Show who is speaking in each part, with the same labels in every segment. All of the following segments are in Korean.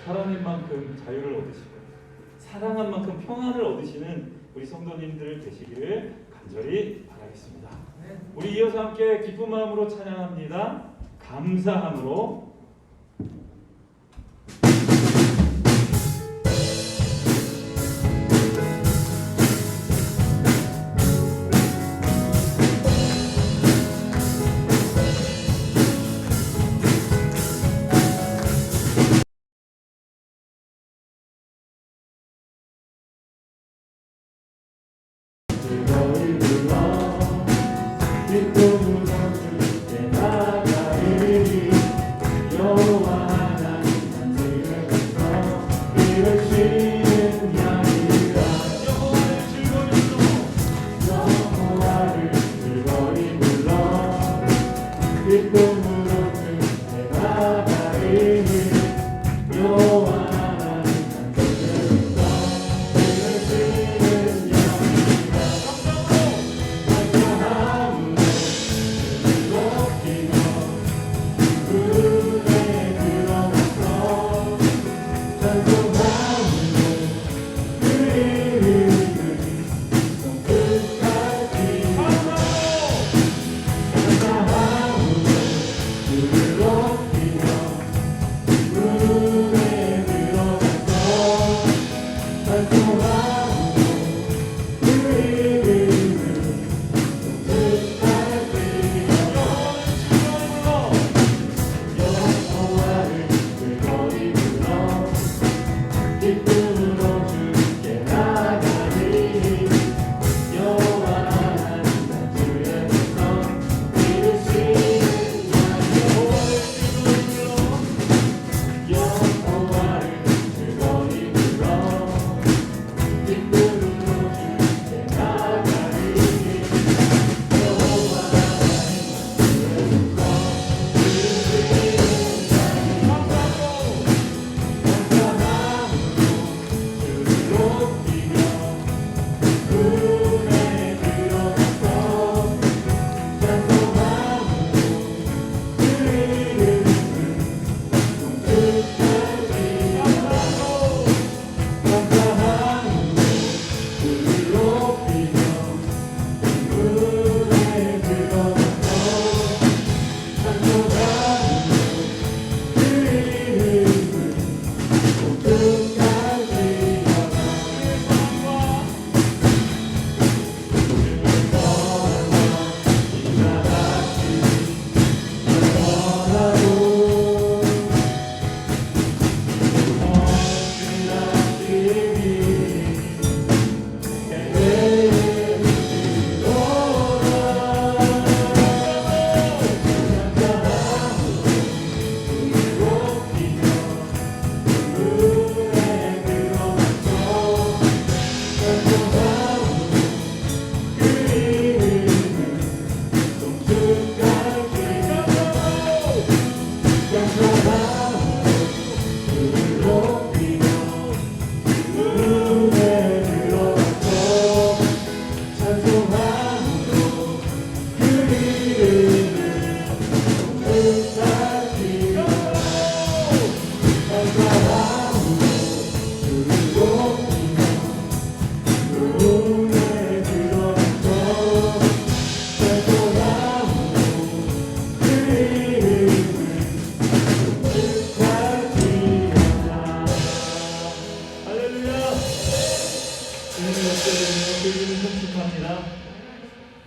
Speaker 1: 사랑인 만큼 자유를 얻으시고 사랑한 만큼 평안을 얻으시는 우리 성도님들 되시기를 간절히 바라겠습니다. 우리 이어서 함께 기쁜 마음으로 찬양합니다. 감사함으로.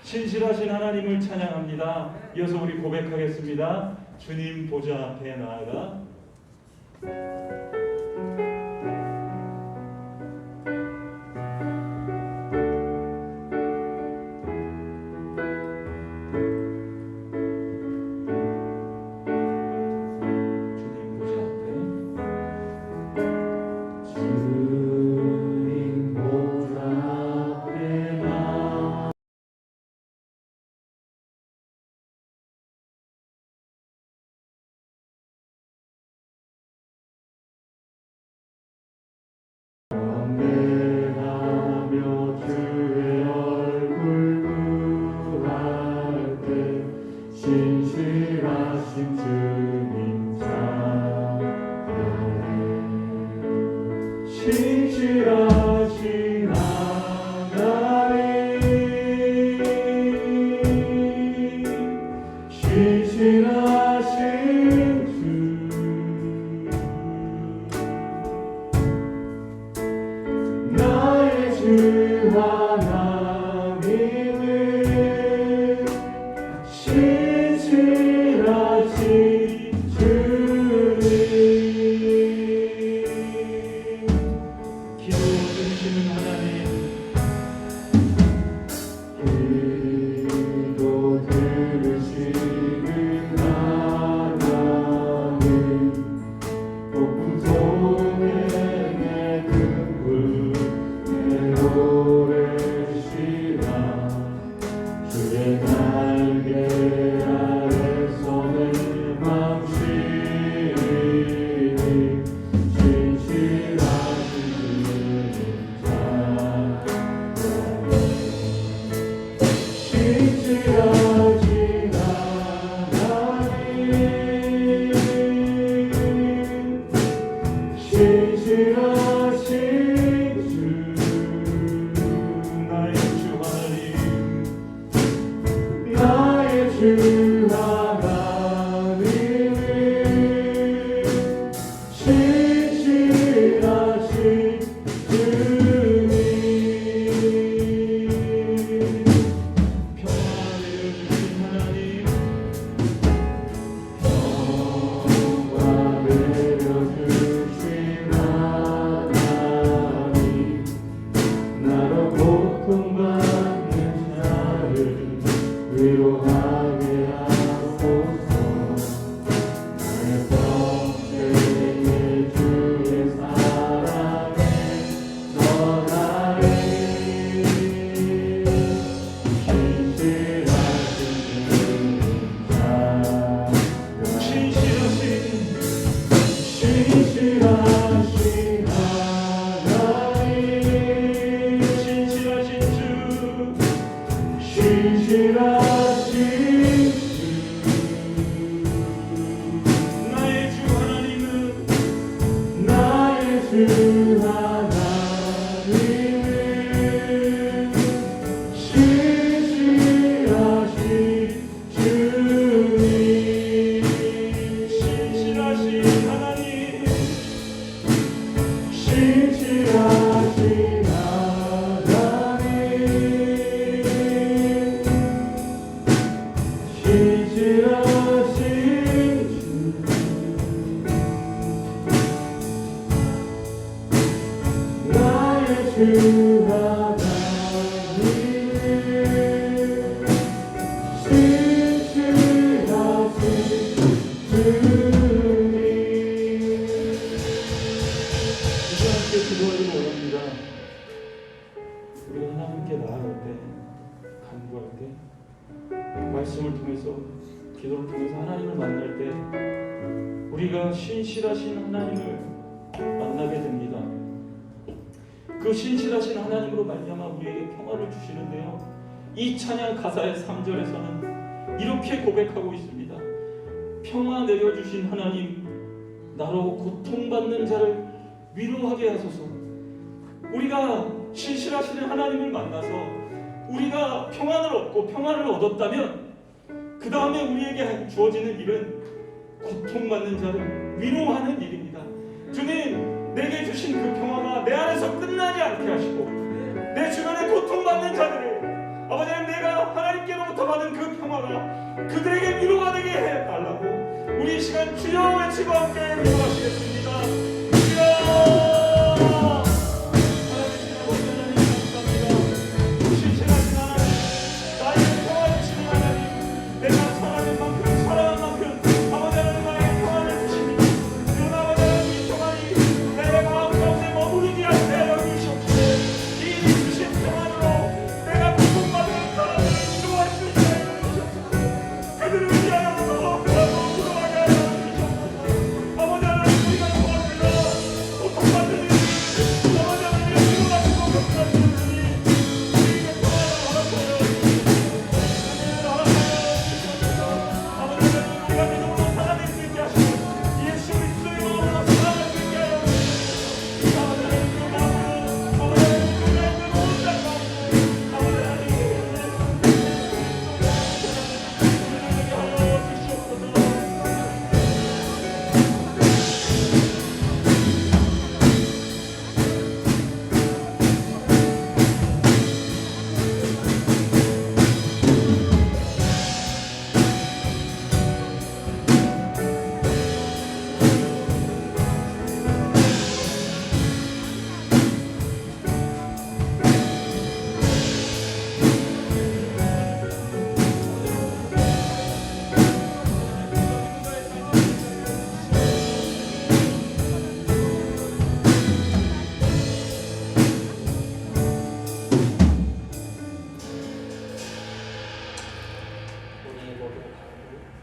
Speaker 1: 신실하신 하나님을 찬양합니다. 이어서 우리 고백하겠습니다. 주님 보좌 앞에 나아가
Speaker 2: 신실하신 주님 찬양해. 신실하신 하나님, 신실하신 주, 나의 주 하나님은 신실하신 주님.
Speaker 1: 기도 들으시는 하나님,
Speaker 2: 기도 들으시는 하나님, 폭풍 속에 내 눈물 노래시라. 주의 날개 아래서 내 맘쉬니 신실하신 주님 찬양해. 신실하신 하나님, 신실하신 주,
Speaker 1: 나의 주 하나님,
Speaker 2: 나의 주 하나님은 신실하신 주님.
Speaker 1: 평화 내려주신 하나님,
Speaker 2: 평화 내려주신 하나님, 나로 고통받는 자를 위로하게 하소서. 나의 평생의 주의 사랑에 전하리. 신실하신 주님 찬양해. 신실하신 하나님,
Speaker 1: 신실하신 주,
Speaker 2: 신실하신 주,
Speaker 1: 나의 주 하나님은
Speaker 2: 나의 주 하나님은 신실하신 주님.
Speaker 1: 신실하신 하나님,
Speaker 2: 신실하신 하나님, 신실하신 주, 나의 주 하나님은 신실하신 주님.
Speaker 1: 이제 함께 기도하기를 원합니다. 우리가 하나님께 나아갈 때, 간구할 때, 말씀을 통해서, 기도를 통해서 하나님을 만날 때, 우리가 우리가 신실하신 하나님을 만나게 됩니다. 그 신실하신 하나님으로 말미암아 우리에게 평화를 주시는데요. 이 찬양 가사의 3절에서는 이렇게 고백하고 있습니다. 평화 내려주신 하나님, 나로 고통받는 자를 위로하게 하소서. 우리가 신실하신 하나님을 만나서 우리가 평안을 얻고 평화를 얻었다면 그 다음에 우리에게 주어지는 일은 고통받는 자를 위로하는 일입니다. 주님, 내게 주신 그 평화가 내 안에서 끝나지 않게 하시고 내 주변에 고통받는 자들을 아버지 하나님, 내가 하나님께로부터 받은 그 평화가 그들에게 위로가 되게 해달라고 우리 이 시간 주여 외치고 함께 기도하시겠습니다. 주여!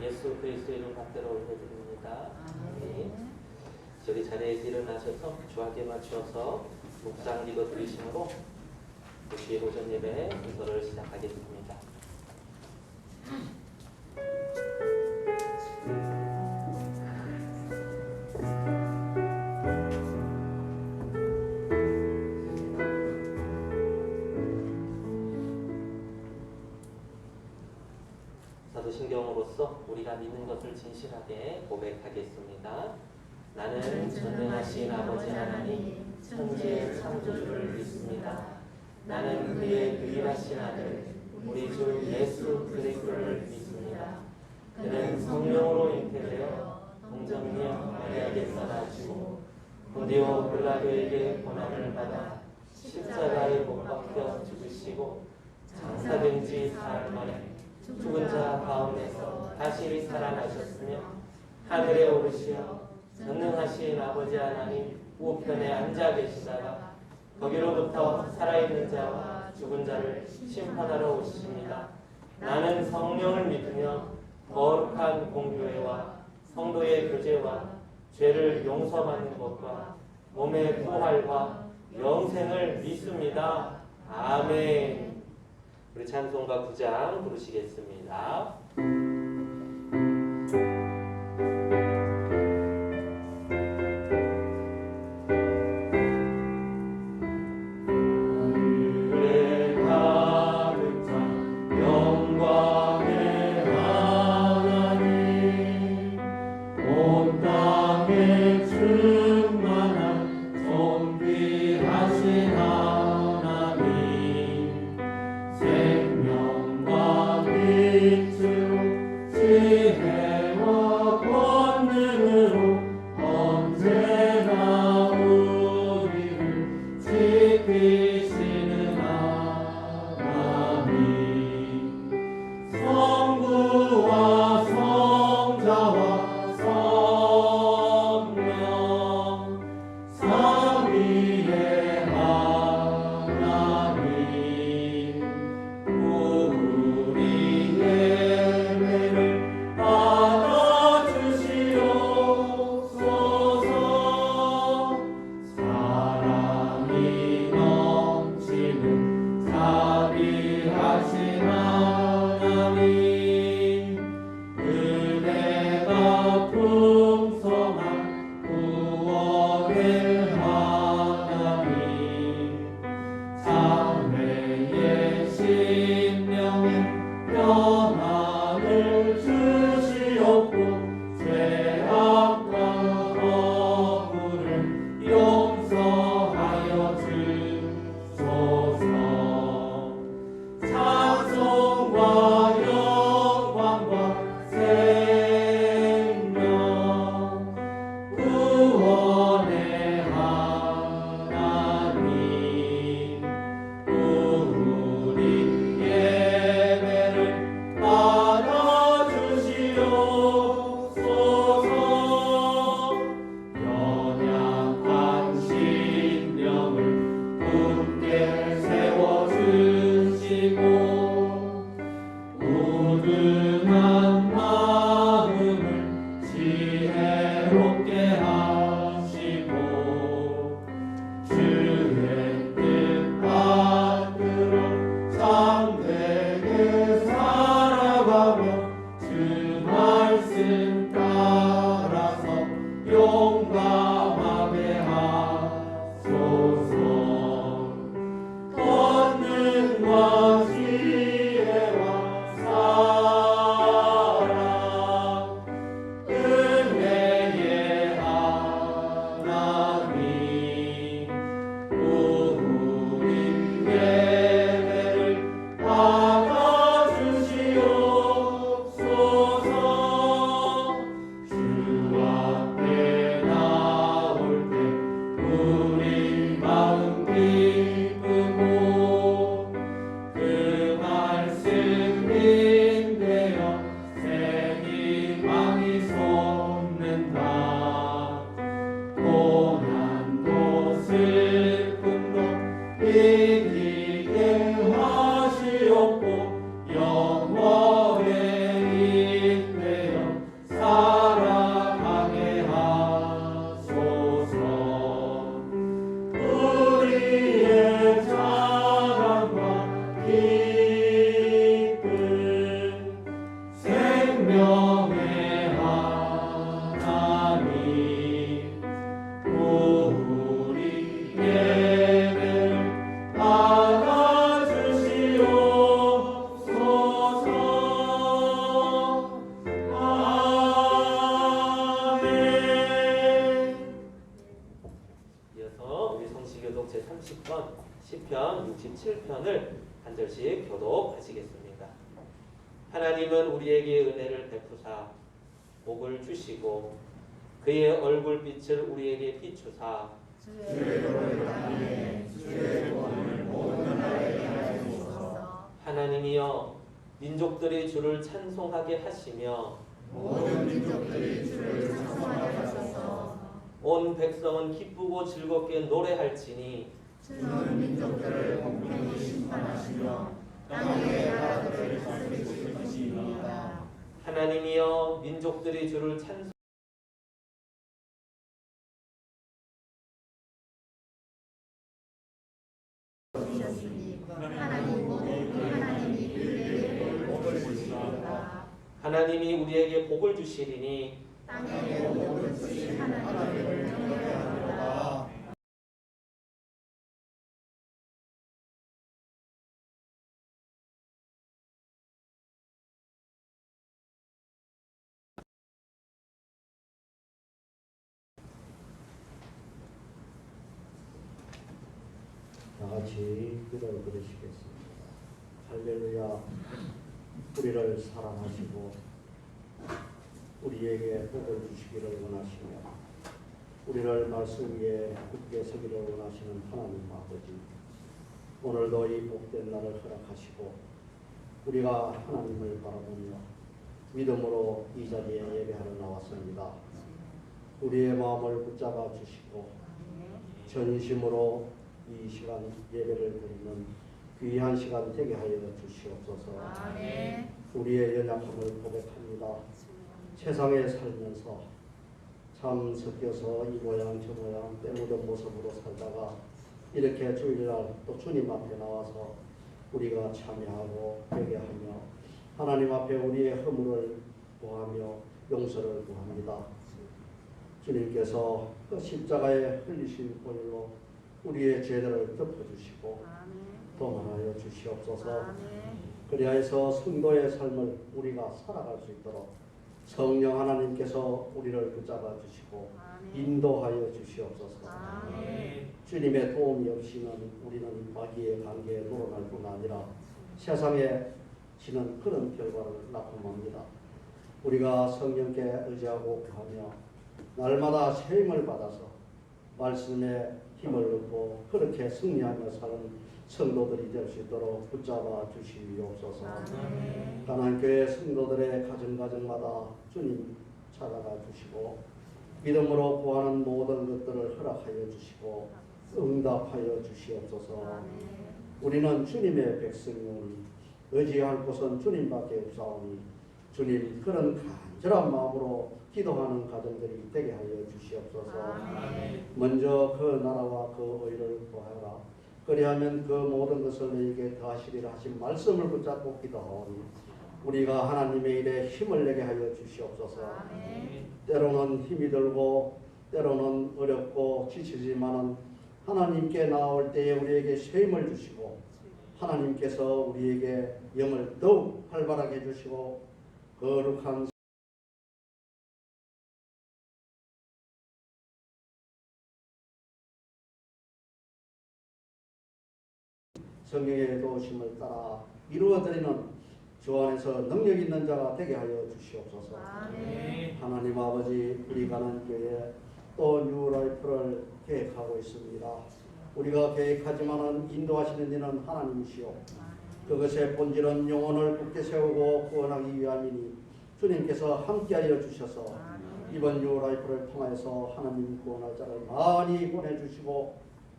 Speaker 3: 예수 그리스도의 이름 받들어 올려드립니다. 저희 자리에서 일어나셔서 주하게 맞추어서 묵상 기도 드리심으로 주의 오전 예배 순서를 시작하겠습니다. 사도신경으로서 우리가 믿는 것을 진실하게 고백하겠습니다. 나는 전능하신 아버지 하나님 천지의 창조주를 믿습니다. 나는 그의 유일하신 아들 우리 주 예수 그리스도를 믿습니다. 그는 성령으로 잉태되어 동정녀 마리아에게서 나시고 본디오 빌라도에게 고난을 받아 십자가에 못 박혀 죽으시고 장사된 지 사흘 만에 죽은 자 가운데서 다시 살아나셨으며 하늘에 오르시어 전능하신 아버지 하나님 우편에 앉아 계시다가 거기로부터 살아있는 자와 죽은 자를 심판하러 오십니다. 나는 성령을 믿으며 거룩한 공교회와 성도의 교제와 죄를 용서받는 것과 몸의 부활과 영생을 믿습니다. 아멘. 우리 찬송가 9장 부르시겠습니다.
Speaker 2: 생명과 빛으로 지혜와 용감하게 하소서. 권능과 지혜와 사랑 은혜의 하나님 우리 예배를 받아주시옵소서. 주 앞에 나올 때 우리 마음 기쁘고 그 말씀 인되어 새 희망이 솟는다. 고난도 슬픔도 이기게 하시옵고 영원에 이끌어 살아가게 하소서. 우리의 자랑과 기쁨 생명의 하나님 우리 예배를 받아주시옵소서. 아멘.
Speaker 3: 이어서 우리 성시교독 제30번 시편 67편을 한 절씩 교독하시겠습니다. 하나님은 우리에게 은혜를 베푸사 복을 주시고 그의 얼굴빛을 우리에게 비추사 하나님이여 민족들이 주를 찬송하게 하시며
Speaker 4: 모든 민족들이 주를 찬송하게 하소서.
Speaker 3: 온 백성은 기쁘고 즐겁게 노래할지니
Speaker 4: 주는 민족들을 공평히 심판하시며 땅의 나라들을 다스리실 것이니이다.
Speaker 3: 하나님이여 민족들이 주를 찬송
Speaker 4: 하나님 모두 하나님이 그에게 복을 주시리이다.
Speaker 3: 하나님이 우리에게 복을 주시리니
Speaker 4: 땅에 복을 주신 하나님을 경외하노라.
Speaker 5: 다 같이 기도를 드리시겠습니다. 할렐루야. 우리를 사랑하시고 우리에게 복을 주시기를 원하시며 우리를 말씀 위에 굳게 서기를 원하시는 하나님 아버지, 오늘도 이 복된 날을 허락하시고 우리가 하나님을 바라보며 믿음으로 이 자리에 예배하러 나왔습니다. 우리의 마음을 붙잡아 주시고 전심으로 이 시간 예배를 드리는 귀한 시간 되게 하여 주시옵소서.
Speaker 4: 아멘.
Speaker 5: 우리의 연약함을 고백합니다. 세상에 살면서 참 섞여서 이 모양 저 모양 때묻은 모습으로 살다가 이렇게 주일날 또 주님 앞에 나와서 우리가 참여하고 회개하며 하나님 앞에 우리의 허물을 구하며 용서를 구합니다. 주님께서 그 십자가에 흘리신 보혈로 우리의 죄들을 덮어주시고 도만하여 주시옵소서. 그리하여서 성도의 삶을 우리가 살아갈 수 있도록 성령 하나님께서 우리를 붙잡아 주시고 인도하여 주시옵소서. 주님의 도움이 없이는 우리는 마귀의 관계에 놀아날 뿐 아니라 세상에 지는 그런 결과를 낳고맙니다. 우리가 성령께 의지하고 구하며 날마다 새 힘을 받아서 말씀에 힘을 얻고 그렇게 승리하며 사는 성도들이 될 수 있도록 붙잡아 주시옵소서. 가난교회 성도들의 가정가정마다 주님 찾아가 주시고 믿음으로 구하는 모든 것들을 허락하여 주시고 응답하여 주시옵소서. 우리는 주님의 백성이오니 의지할 곳은 주님밖에 없사오니 주님 그런 간절한 마음으로 기도하는 가정들이 되게 하여 주시옵소서. 먼저 그 나라와 그 의를 구하라. 그리하면 그 모든 것을 너희에게 더하시리라 하신 말씀을 붙잡고 기도하오니 우리가 하나님의 일에 힘을 내게 하여 주시옵소서. 때로는 힘이 들고 때로는 어렵고 지치지만은 하나님께 나올 때에 우리에게 새 힘을 주시고 하나님께서 우리에게 영을 더욱 활발하게 해주시고 거룩한 성령의 도우심을 따라 이루어드리는 주 안에서 능력 있는 자가 되게 하여 주시옵소서.
Speaker 4: 아멘.
Speaker 5: 하나님 아버지, 우리 가난교회 또 뉴라이프를 계획하고 있습니다. 우리가 계획하지만은 인도하시는 이는 하나님이시오. 그것의 본질은 영혼을 굳게 세우고 구원하기 위함이니 주님께서 함께하여 주셔서 이번 뉴라이프를 통해서 하나님 구원할 자를 많이 보내주시고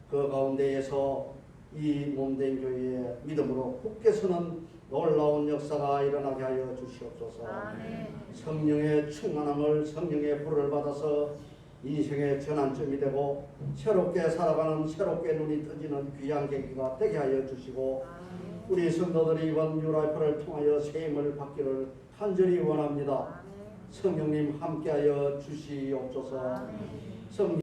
Speaker 5: 그 가운데에서 이 몸된 교회의 믿음으로 굳게 서는 놀라운 역사가 일어나게 하여 주시옵소서.
Speaker 4: 아멘.
Speaker 5: 성령의 충만함을 성령의 불을 받아서 인생의 전환점이 되고 새롭게 살아가는 새롭게 눈이 떠지는 귀한 계기가 되게 하여 주시고 우리 성도들이 이번 뉴라이프를 통하여 새 힘을 받기를 간절히 원합니다. 성령님 함께하여 주시옵소서. 성령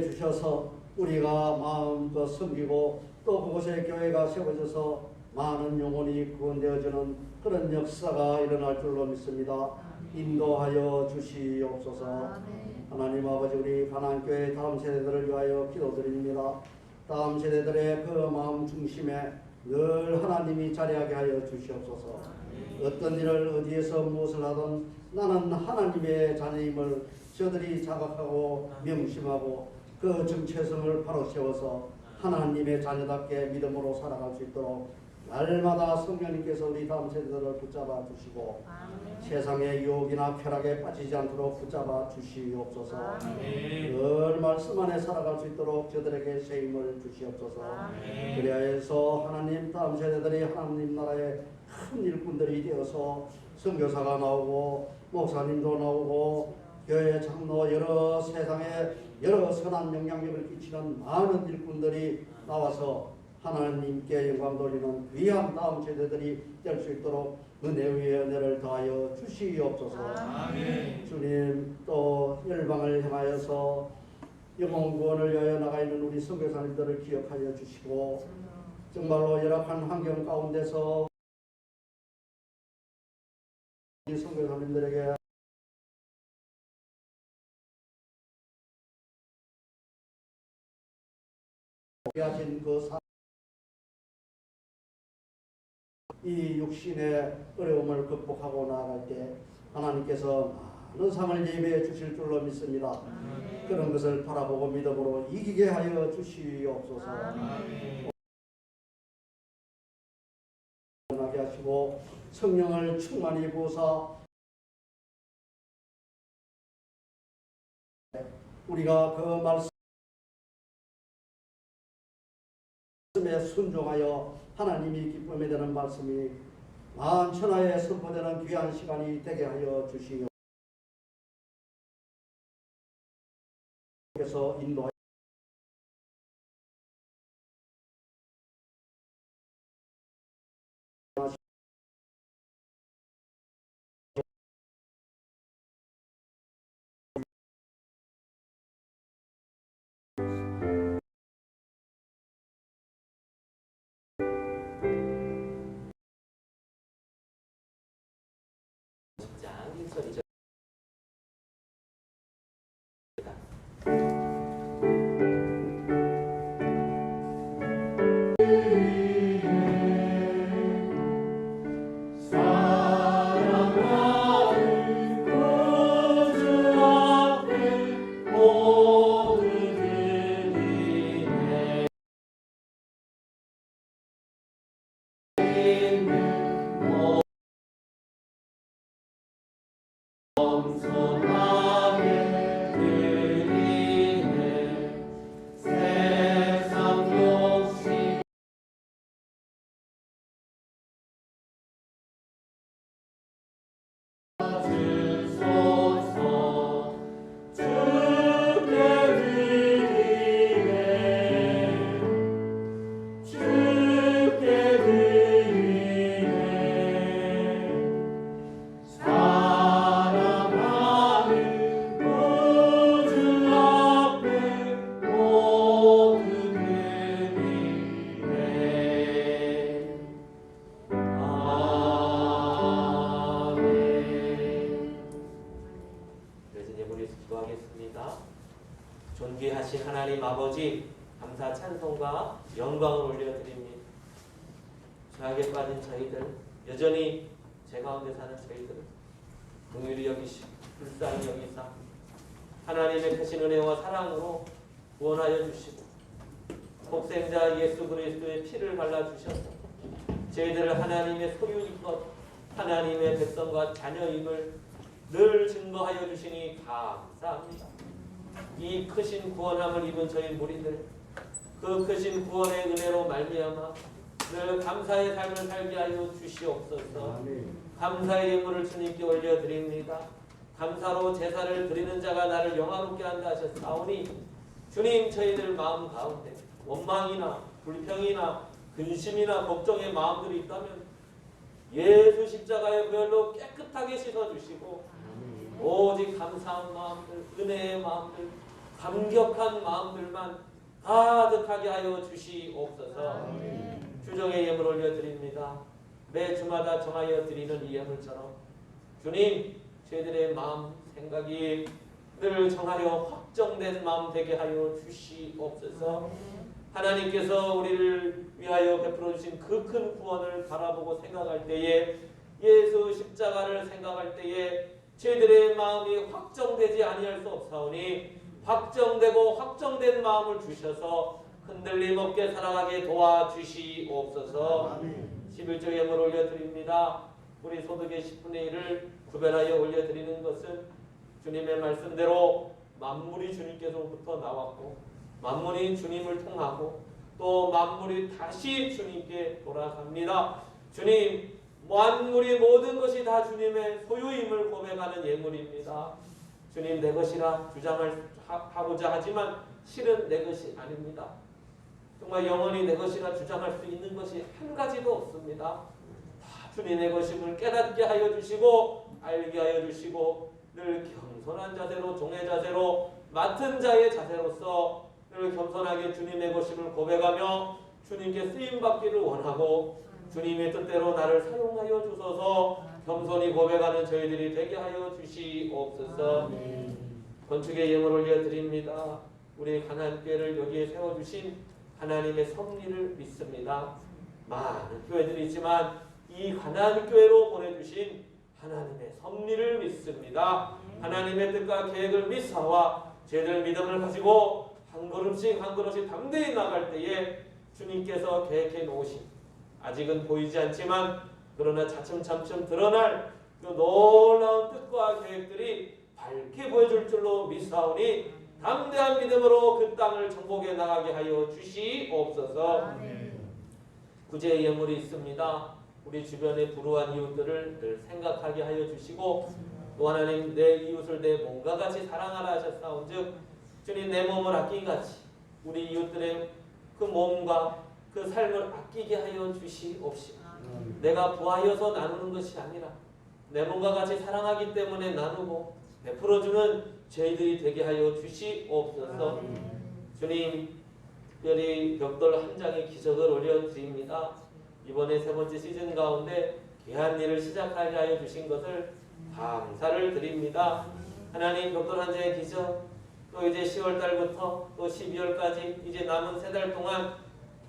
Speaker 5: 주셔서 우리가 마음껏 섬기고 또 그곳에 교회가 세워져서 많은 영혼이 구원되어지는 그런 역사가 일어날 줄로 믿습니다. 인도하여 주시옵소서. 하나님 아버지, 우리 가난교회 다음 세대들을 위하여 기도드립니다. 다음 세대들의 그 마음 중심에 늘 하나님이 자리하게 하여 주시옵소서. 어떤 일을 어디에서 무엇을 하든 나는 하나님의 자녀임을 저들이 자각하고 명심하고 그 정체성을 바로 세워서 하나님의 자녀답게 믿음으로 살아갈 수 있도록 날마다 성령님께서 우리 다음 세대들을 붙잡아 주시고 세상의 유혹이나 쾌락에 빠지지 않도록 붙잡아 주시옵소서. 늘 말씀 안에 살아갈 수 있도록 저들에게 새 힘을 주시옵소서. 그리하여서 하나님 다음 세대들이 하나님 나라의 큰 일꾼들이 되어서 선교사가 나오고 목사님도 나오고 교회 장로 여러 세상에 여러 선한 영향력을 끼치는 많은 일꾼들이 나와서 하나님께 영광 돌리는 귀한 다음 세대들이 될 수 있도록 은혜 위에 은혜를 더하여 주시옵소서.
Speaker 2: 아멘.
Speaker 5: 주님, 또 열방을 향하여서 영혼 구원을 위하여 나가 있는 우리 선교사님들을 기억하여 주시고 정말로 열악한 환경 가운데서 이 선교사님들에게 하신 이 육신의 어려움을 극복하고 나아갈 때 하나님께서 많은 상을 예배해 주실 줄로 믿습니다. 그런 것을 바라보고 믿음으로 이기게 하여 주시옵소서. 하게 하시고 성령을 충만히 부어서 우리가 그 말씀에 순종하여 하나님이 기쁨이 되는 말씀이 만천하에 선포되는 귀한 시간이 되게 하여 주시옵소서. 그래서 인도하여
Speaker 3: 장인선이죠. 아버지 감사 찬송과 영광을 올려드립니다. 죄악에 빠진 저희들, 여전히 제 가운데 사는 저희들을 긍휼히 여기시고 불쌍히 여기사 하나님의 크신 은혜와 사랑으로 구원하여 주시고 독생자 예수 그리스도의 피를 발라주셔서 저희들을 하나님의 소유인 것, 하나님의 백성과 자녀임을 늘 증거하여 주시니 감사합니다. 이 크신 구원함을 입은 저희 무리들, 그 크신 구원의 은혜로 말미암아 늘 감사의 삶을 살게 하여 주시옵소서. 감사의 예물을 주님께 올려드립니다. 감사로 제사를 드리는 자가 나를 영화롭게 한다 하셨사오니 주님, 저희들 마음 가운데 원망이나 불평이나 근심이나 걱정의 마음들이 있다면 예수 십자가의 보혈로 깨끗하게 씻어주시고 오직 감사한 마음들, 은혜의 마음들, 감격한 마음들만 가득하게 하여 주시옵소서. 주정의 예물 올려드립니다. 매 주마다 정하여 드리는 이 예물처럼 주님, 저희들의 마음, 생각이 늘 정하여 확정된 마음 되게 하여 주시옵소서. 하나님께서 우리를 위하여 베풀어 주신 그 큰 구원을 바라보고 생각할 때에, 예수 십자가를 생각할 때에 저희들의 마음이 확정되지 아니할 수 없사오니 확정되고 확정된 마음을 주셔서 흔들림 없게 살아가게 도와주시옵소서. 11조 예물 올려드립니다. 우리 소득의 10분의 1을 구별하여 올려드리는 것은 주님의 말씀대로 만물이 주님께서부터 나왔고 만물이 주님을 통하고 또 만물이 다시 주님께 돌아갑니다. 주님, 만물이 모든 것이 다 주님의 소유임을 고백하는 예물입니다. 주님, 내 것이라 주장하고자 하지만 실은 내 것이 아닙니다. 정말 영원히 내 것이라 주장할 수 있는 것이 한 가지도 없습니다. 다 주님의 것임을 깨닫게 하여 주시고 알게 하여 주시고 늘 겸손한 자세로, 종의 자세로, 맡은 자의 자세로서 늘 겸손하게 주님의 것임을 고백하며 주님께 쓰임받기를 원하고 주님의 뜻대로 나를 사용하여 주소서. 겸손히 고백하는 저희들이 되게 하여 주시옵소서. 건축의 예물 올려드립니다. 우리 가나안교회를 여기에 세워주신 하나님의 섭리를 믿습니다. 많은 교회들이 있지만 이 가나안교회로 보내주신 하나님의 섭리를 믿습니다. 하나님의 뜻과 계획을 믿사와 저희들 믿음을 가지고 한 걸음씩 한 걸음씩 담대히 나갈 때에 주님께서 계획해 놓으신, 아직은 보이지 않지만 그러나 차츰차츰 드러날 그 놀라운 뜻과 계획들이 밝게 보여줄 줄로 믿사오니 담대한 믿음으로 그 땅을 정복해 나가게 하여 주시옵소서. 구제의 예물이 있습니다. 우리 주변의 불우한 이웃들을 늘 생각하게 하여 주시고 또 하나님, 내 이웃을 내 몸과 같이 사랑하라 하셨사온즉 주님, 내 몸을 아낀 같이 우리 이웃들의 그 몸과 그 삶을 아끼게 하여 주시옵시고 내가 부하여서 나누는 것이 아니라 내 몸과 같이 사랑하기 때문에 나누고 베풀어주는 저희들이 되게 하여 주시옵소서. 주님, 특별히 벽돌 한 장의 기적을 올려드립니다. 이번에 세 번째 시즌 가운데 귀한 일을 시작하게 하여 주신 것을 감사를 드립니다. 하나님, 벽돌 한 장의 기적, 또 이제 10월 달부터 또 12월까지 이제 남은 3달 동안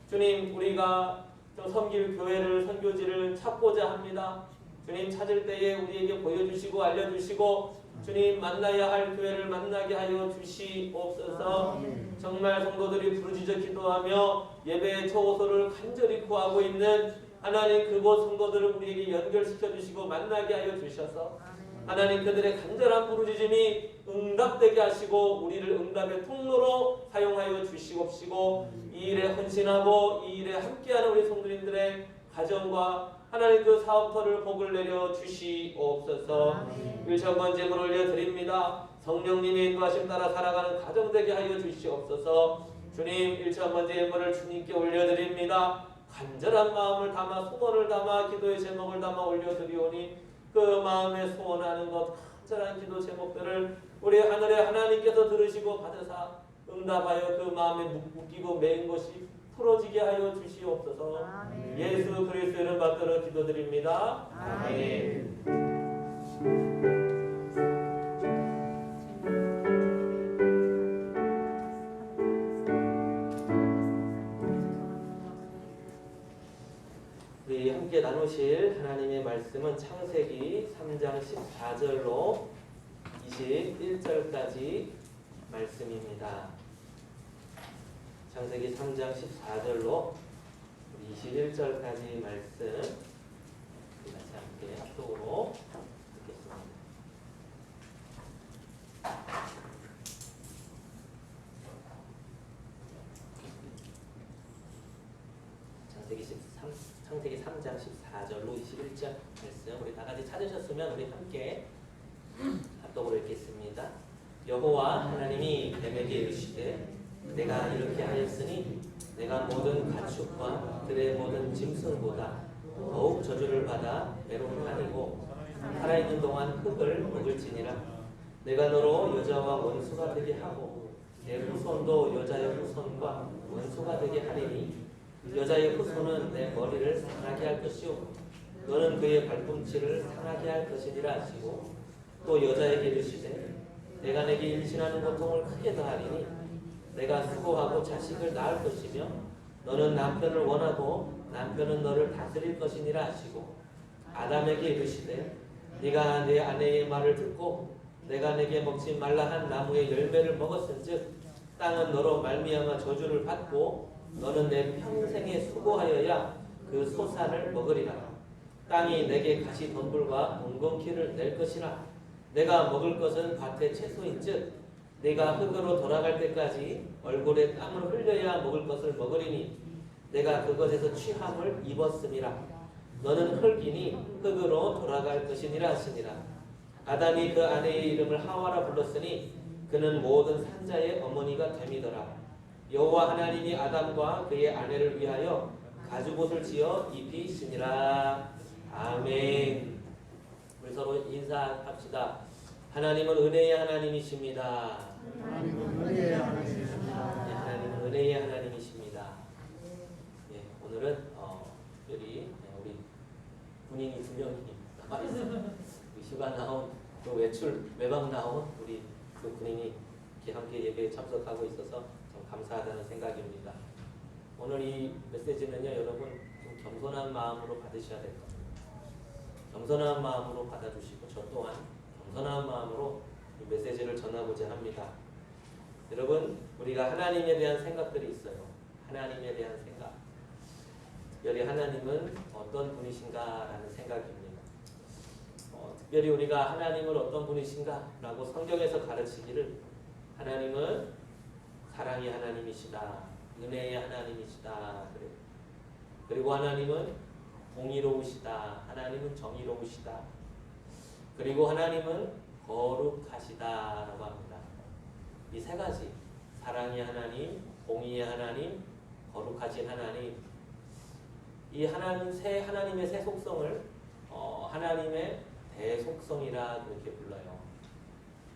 Speaker 3: 주님, 우리가 좀 섬길 교회를, 선교지를 찾고자 합니다. 주님, 찾을 때에 우리에게 보여주시고 알려주시고 주님, 만나야 할 교회를 만나게 하여 주시옵소서. 정말 성도들이 부르짖어 기도하며 예배의 초호소를 간절히 구하고 있는 하나님, 그곳 성도들을 우리에게 연결시켜 주시고 만나게 하여 주셔서 하나님, 그들의 간절한 부르짖음이 응답되게 하시고 우리를 응답의 통로로 사용하여 주시옵시고 이 일에 헌신하고 이 일에 함께하는 우리 성도님들의 가정과 하나님 그 사업터를 복을 내려 주시옵소서. 1천번 제물 올려드립니다. 성령님의 인도하심 따라 살아가는 가정 되게 하여 주시옵소서. 주님, 1천번 제물을 주님께 올려드립니다. 간절한 마음을 담아, 소원을 담아, 기도의 제목을 담아 올려드리오니 그 마음에 소원하는 것, 간절한 기도 제목들을 우리 하늘의 하나님께서 들으시고 받으사 응답하여 그 마음에 묶이고 매인 것이 풀어지게 하여 주시옵소서. 예수 그리스도 이름 받들어 기도드립니다. 아멘. 우리 함께 나누실 하나님의 말씀은 창세기 3장 14절로 21절까지 말씀입니다. 창세기 3장 14절로 21절까지 말씀 우리 같이 함께 합독으로 듣겠습니다. 창세기 3장 14절로 21절 말씀 우리 다 같이 찾으셨으면 우리 함께 합독으로 읽겠습니다. 여호와 하나님이 뱀에게 이르시되 내가 이렇게 하였으니 내가 모든 가축과 들의 모든 짐승보다 더욱 저주를 받아 애로하니고 살아있는 동안 흙을 먹을지니라. 내가 너로 여자와 원수가 되게 하고 내 후손도 여자의 후손과 원수가 되게 하리니 여자의 후손은 내 머리를 상하게 할 것이요 너는 그의 발꿈치를 상하게 할 것이니라 하시고 또 여자에게 이르시되 내가 내게 임신하는 고통을 크게 더하리니 내가 수고하고 자식을 낳을 것이며 너는 남편을 원하고 남편은 너를 다스릴 것이니라 하시고 아담에게 이르시되 네가 내 아내의 말을 듣고 내가 내게 먹지 말라 한 나무의 열매를 먹었은즉 땅은 너로 말미암아 저주를 받고 너는 내 평생에 수고하여야 그 소산을 먹으리라. 땅이 내게 가시 덤불과 엉겅퀴를 낼 것이라. 내가 먹을 것은 밭의 채소인즉 내가 흙으로 돌아갈 때까지 얼굴에 땀을 흘려야 먹을 것을 먹으리니 내가 그것에서 취함을 입었음이라. 너는 흙이니 흙으로 돌아갈 것이니라 하시니라. 아담이 그 아내의 이름을 하와라 불렀으니 그는 모든 산자의 어머니가 됨이더라. 여호와 하나님이 아담과 그의 아내를 위하여 가죽옷을 지어 입히시니라. 아멘. 우리 서로 인사합시다. 하나님은 은혜의 하나님이십니다.
Speaker 4: 하나님은 은혜의 하나님이십니다.
Speaker 3: 네, 하나님은 은혜의 하나님이십니다. 예, 오늘은 우리 군인이 2명이 나와 있습니다. 휴가 나온 또 외박 나온 우리 그 군인이 이렇게 함께 예배에 참석하고 있어서 참 감사하다는 생각입니다. 오늘 이 메시지는요, 여러분 좀 겸손한 마음으로 받으셔야 될 겁니다. 겸손한 마음으로 받아주시고 저 또한 겸손한 마음으로 이 메시지를 전하고자 합니다. 여러분, 우리가 하나님에 대한 생각들이 있어요. 하나님에 대한 생각. 특별히 하나님은 어떤 분이신가라는 생각입니다. 특별히 우리가 하나님을 어떤 분이신가라고 성경에서 가르치기를 하나님은 사랑의 하나님이시다. 은혜의 하나님이시다. 그리고 하나님은 공의로우시다. 하나님은 정의로우시다. 그리고 하나님은 거룩하시다라고 합니다. 이 세 가지, 사랑의 하나님, 공의의 하나님, 거룩하신 하나님, 이 하나님의 세 속성을 하나님의 대속성이라 그렇게 불러요.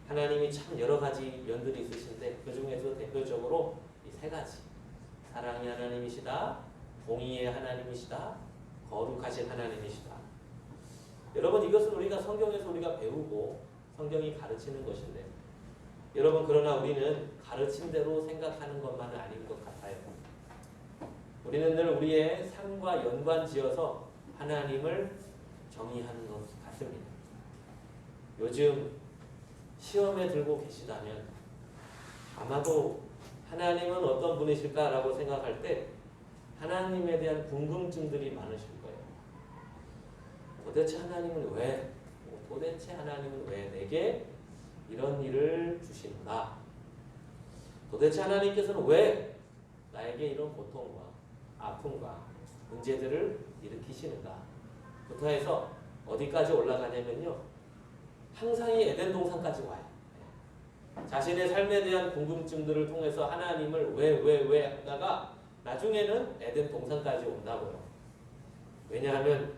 Speaker 3: 하나님이 참 여러 가지 면들이 있으신데 그 중에서 대표적으로 이 세 가지, 사랑의 하나님이시다, 공의의 하나님이시다, 거룩하신 하나님이시다. 여러분, 이것은 우리가 성경에서 우리가 배우고 성경이 가르치는 것인데, 여러분, 그러나 우리는 가르친 대로 생각하는 것만은 아닌 것 같아요. 우리는 늘 우리의 삶과 연관지어서 하나님을 정의하는 것 같습니다. 요즘 시험에 들고 계시다면 아마도 하나님은 어떤 분이실까라고 생각할 때 하나님에 대한 궁금증들이 많으실 거예요. 도대체 하나님은 왜? 도대체 하나님은 왜 내게 이런 일을 주시는가? 도대체 하나님께서는 왜 나에게 이런 고통과 아픔과 문제들을 일으키시는가? 부터 해서 어디까지 올라가냐면요, 항상 이 에덴 동산까지 와요. 자신의 삶에 대한 궁금증들을 통해서 하나님을 왜 하다가 나중에는 에덴 동산까지 온다고요. 왜냐하면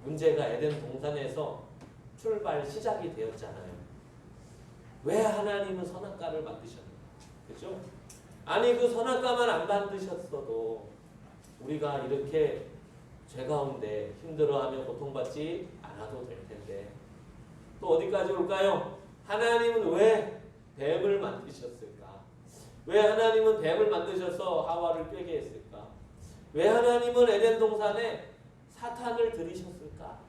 Speaker 3: 문제가 에덴 동산에서 출발 시작이 되었잖아요. 왜 하나님은 선악과를 만드셨는가? 그죠? 아니, 그 선악과만 안 만드셨어도 우리가 이렇게 죄 가운데 힘들어하며 고통받지 않아도 될 텐데, 또 어디까지 올까요? 하나님은 왜 뱀을 만드셨을까? 왜 하나님은 뱀을 만드셔서 하와를 꾀게 했을까? 왜 하나님은 에덴 동산에 사탄을 들이셨을까?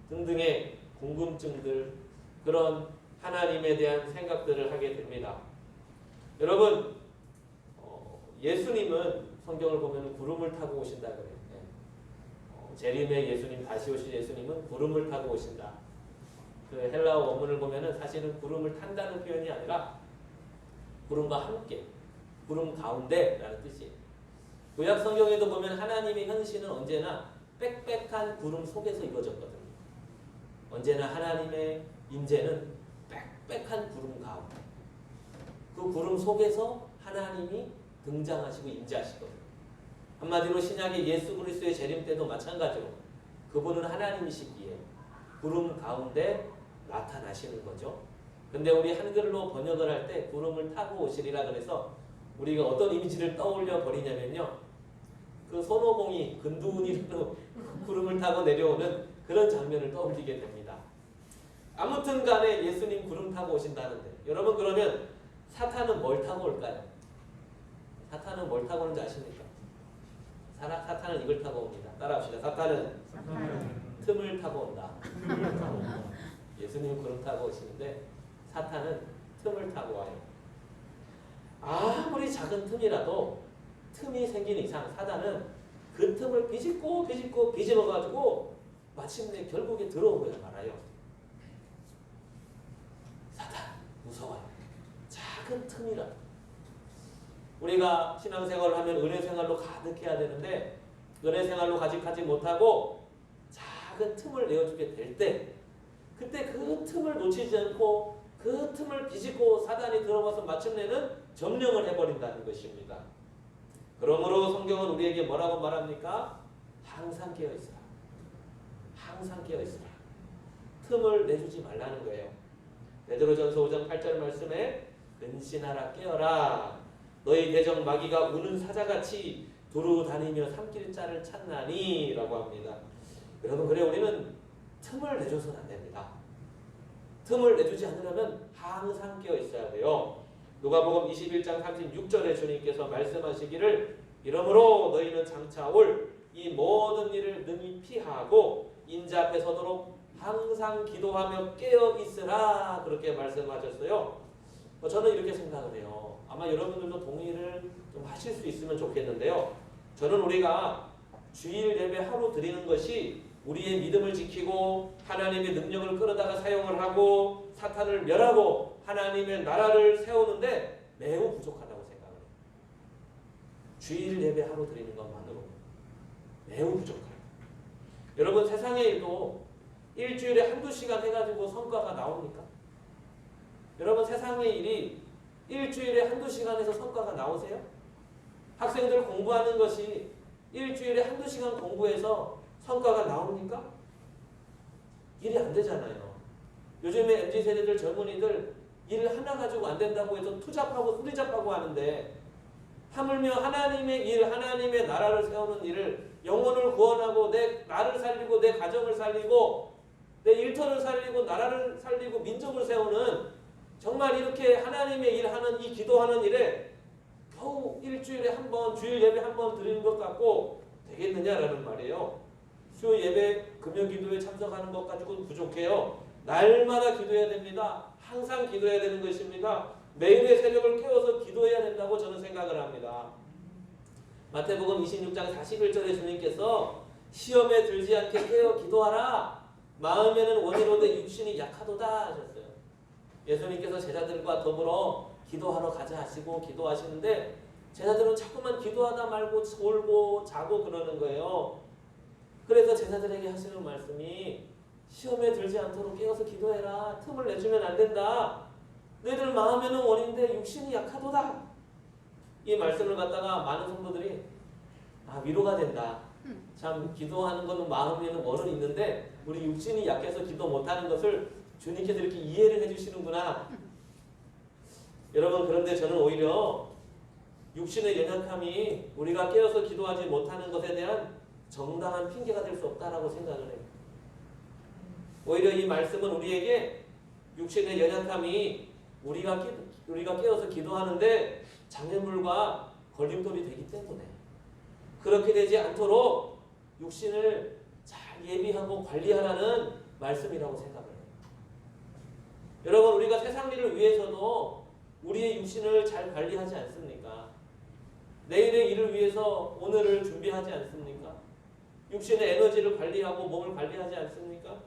Speaker 3: 등등의 궁금증들, 그런 하나님에 대한 생각들을 하게 됩니다. 여러분, 예수님은 성경을 보면 구름을 타고 오신다 그래요. 재림의 예수님, 다시 오실 예수님은 구름을 타고 오신다. 그 헬라어 원문을 보면은 사실은 구름을 탄다는 표현이 아니라 구름과 함께, 구름 가운데라는 뜻이에요. 구약 성경에도 보면 하나님의 현신은 언제나 빽빽한 구름 속에서 이루어졌거든요. 언제나 하나님의 임재는 빽빽한 구름 가운데, 그 구름 속에서 하나님이 등장하시고 임재하시거든요. 한마디로 신약의 예수 그리스도의 재림 때도 마찬가지로 그분은 하나님이시기에 구름 가운데 나타나시는 거죠. 근데 우리 한글로 번역을 할 때 구름을 타고 오시리라 그래서 우리가 어떤 이미지를 떠올려 버리냐면요, 그 손오공이 근두운이로 구름을 타고 내려오는 그런 장면을 떠올리게 됩니다. 아무튼 간에 예수님 구름 타고 오신다는데, 여러분 그러면 사탄은 뭘 타고 올까요? 사탄은 뭘 타고 오는지 아십니까? 사탄은 이걸 타고 옵니다. 따라합시다. 사탄은 틈을 타고 온다. 예수님 구름 타고 오시는데 사탄은 틈을 타고 와요. 아무리 작은 틈이라도 틈이 생긴 이상 사탄은 그 틈을 비집고 비집어가지고 마침내 결국에 들어오고야 말아요. 사탄 무서워요. 작은 틈이라도. 우리가 신앙생활을 하면 은혜생활로 가득해야 되는데 은혜생활로 가득하지 못하고 작은 틈을 내어주게 될 때, 그때 그 틈을 놓치지 않고 그 틈을 비집고 사단이 들어가서 마침내는 점령을 해버린다는 것입니다. 그러므로 성경은 우리에게 뭐라고 말합니까? 항상 깨어있으라. 항상 깨어있으라. 틈을 내주지 말라는 거예요. 베드로전서 5장 8절 말씀에 근신하라 깨어라. 너희 대적 마귀가 우는 사자같이 두루 다니며 삼킬 자를 찾나니 라고 합니다. 여러분, 그래 우리는 틈을 내줘서는 안 됩니다. 틈을 내주지 않으려면 항상 깨어 있어야 돼요. 누가복음 21장 36절에 주님께서 말씀하시기를 이러므로 너희는 장차 올 이 모든 일을 능히 피하고 인자 앞에 서도록 항상 기도하며 깨어 있으라 그렇게 말씀하셨어요. 저는 이렇게 생각을 해요. 아마 여러분들도 동의를 좀 하실 수 있으면 좋겠는데요. 저는 우리가 주일 예배 하루 드리는 것이 우리의 믿음을 지키고 하나님의 능력을 끌어다가 사용을 하고 사탄을 멸하고 하나님의 나라를 세우는데 매우 부족하다고 생각을 해요. 주일 예배 하루 드리는 것만으로 매우 부족해요. 여러분, 세상의 일도 일주일에 한두 시간 해가지고 성과가 나옵니까? 여러분, 세상의 일이 일주일에 한두 시간에서 성과가 나오세요? 학생들 공부하는 것이 일주일에 한두 시간 공부해서 성과가 나옵니까? 일이 안 되잖아요. 요즘에 MZ세대들 젊은이들 일 하나 가지고 안 된다고 해서 투잡하고 소리잡하고 하는데, 하물며 하나님의 일, 하나님의 나라를 세우는 일을, 영혼을 구원하고 내 나를 살리고 내 가정을 살리고 내 일터를 살리고 나라를 살리고 민족을 세우는, 정말 이렇게 하나님의 일하는 이 기도하는 일에 겨우 일주일에 한 번, 주일 예배 한 번 드리는 것 같고 되겠느냐라는 말이에요. 수요 예배, 금요 기도에 참석하는 것 가지고는 부족해요. 날마다 기도해야 됩니다. 항상 기도해야 되는 것입니다. 매일의 새벽을 깨워서 기도해야 된다고 저는 생각을 합니다. 마태복음 26장 41절에 주님께서 시험에 들지 않게 깨어 기도하라. 마음에는 원이로되 육신이 약하도다 하셨어요. 예수님께서 제자들과 더불어 기도하러 가자 하시고 기도하시는데 제자들은 자꾸만 기도하다 말고 졸고 자고 그러는 거예요. 그래서 제자들에게 하시는 말씀이 시험에 들지 않도록 깨어서 기도해라. 틈을 내주면 안 된다. 너희들 마음에는 원인데 육신이 약하도다. 이 말씀을 갖다가 많은 성도들이 위로가 된다. 참 기도하는 것은 마음에는 원은 있는데 우리 육신이 약해서 기도 못하는 것을 주님께서 이렇게 이해를 해주시는구나. 여러분, 그런데 저는 오히려 육신의 연약함이 우리가 깨어서 기도하지 못하는 것에 대한 정당한 핑계가 될 수 없다라고 생각을 해요. 오히려 이 말씀은 우리에게 육신의 연약함이 우리가 깨어서 기도하는데 장애물과 걸림돌이 되기 때문에 그렇게 되지 않도록 육신을 잘 예비하고 관리하라는 말씀이라고 생각을 해요. 여러분, 우리가 세상 일을 위해서도 우리의 육신을 잘 관리하지 않습니까? 내일의 일을 위해서 오늘을 준비하지 않습니까? 육신의 에너지를 관리하고 몸을 관리하지 않습니까?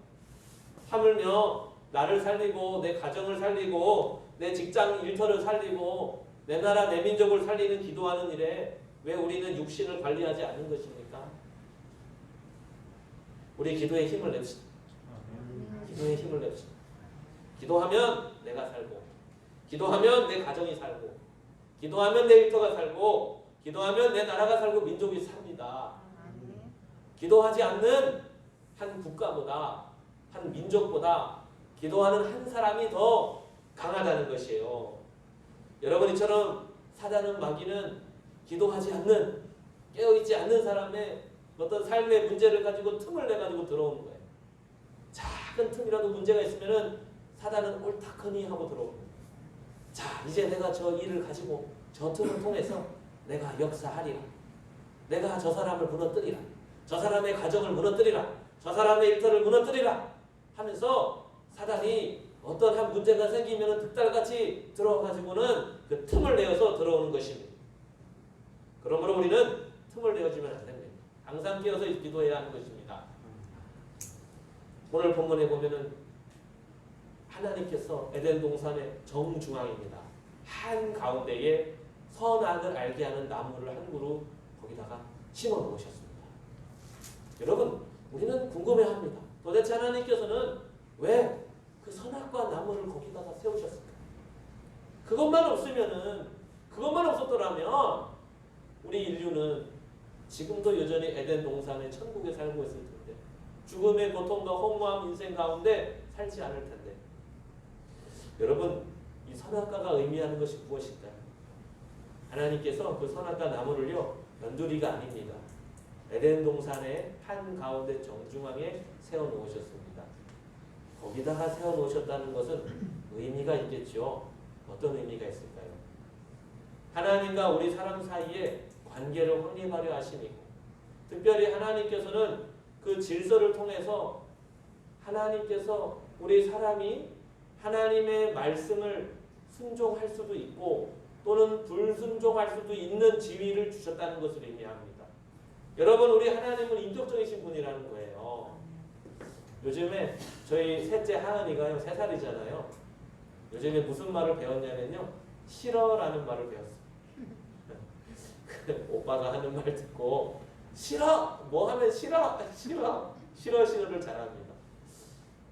Speaker 3: 하물며 나를 살리고 내 가정을 살리고 내 직장 일터를 살리고 내 나라 내 민족을 살리는 기도하는 일에 왜 우리는 육신을 관리하지 않는 것입니까? 우리 기도에 힘을 냅시다. 기도에 힘을 냅시다. 기도하면 내가 살고, 기도하면 내 가정이 살고, 기도하면 내 일터가 살고, 기도하면 내 나라가 살고 민족이 삽니다. 기도하지 않는 한 국가보다, 한 민족보다 기도하는 한 사람이 더 강하다는 것이에요. 여러분, 이처럼 사단은, 마귀는 기도하지 않는, 깨어있지 않는 사람의 어떤 삶의 문제를 가지고 틈을 내가지고 들어오는 거예요. 작은 틈이라도 문제가 있으면은 사단은 옳다커니 하고 들어옵니다. 자, 이제 내가 저 일을 가지고 저 틈을 통해서 내가 역사하리라. 내가 저 사람을 무너뜨리라. 저 사람의 가정을 무너뜨리라. 저 사람의 일터를 무너뜨리라 하면서 사단이 어떤 한 문제가 생기면 득달같이 들어와가지고는 그 틈을 내어서 들어오는 것입니다. 그러므로 우리는 틈을 내어주면 안 됩니다. 항상 깨어서 기도해야 하는 것입니다. 오늘 본문에 보면은 하나님께서 에덴 동산의 정중앙입니다. 한 가운데에 선악을 알게 하는 나무를 한 그루 거기다가 심어 놓으셨습니다. 여러분, 우리는 궁금해합니다. 도대체 하나님께서는 왜 그 선악과 나무를 거기다가 세우셨을까? 그것만 없었더라면 우리 인류는 지금도 여전히 에덴 동산의 천국에 살고 있을 텐데, 죽음의 고통과 허무한 인생 가운데 살지 않을 텐데. 여러분, 이 선악과가 의미하는 것이 무엇일까요? 하나님께서 그 선악과 나무를요, 연두리가 아닙니다. 에덴 동산의 한 가운데 정중앙에 세워 놓으셨습니다. 거기다가 세워 놓으셨다는 것은 의미가 있겠죠. 어떤 의미가 있을까요? 하나님과 우리 사람 사이에 관계를 확립하려 하심이고, 특별히 하나님께서는 그 질서를 통해서 하나님께서 우리 사람이 하나님의 말씀을 순종할 수도 있고 또는 불순종할 수도 있는 지위를 주셨다는 것을 의미합니다. 여러분, 우리 하나님은 인격적이신 분이라는 거예요. 요즘에 저희 셋째 하은이가요, 3살이잖아요. 요즘에 무슨 말을 배웠냐면요, 싫어라는 말을 배웠어요. 오빠가 하는 말 듣고 싫어! 뭐 하면 싫어! 싫어를 잘합니다.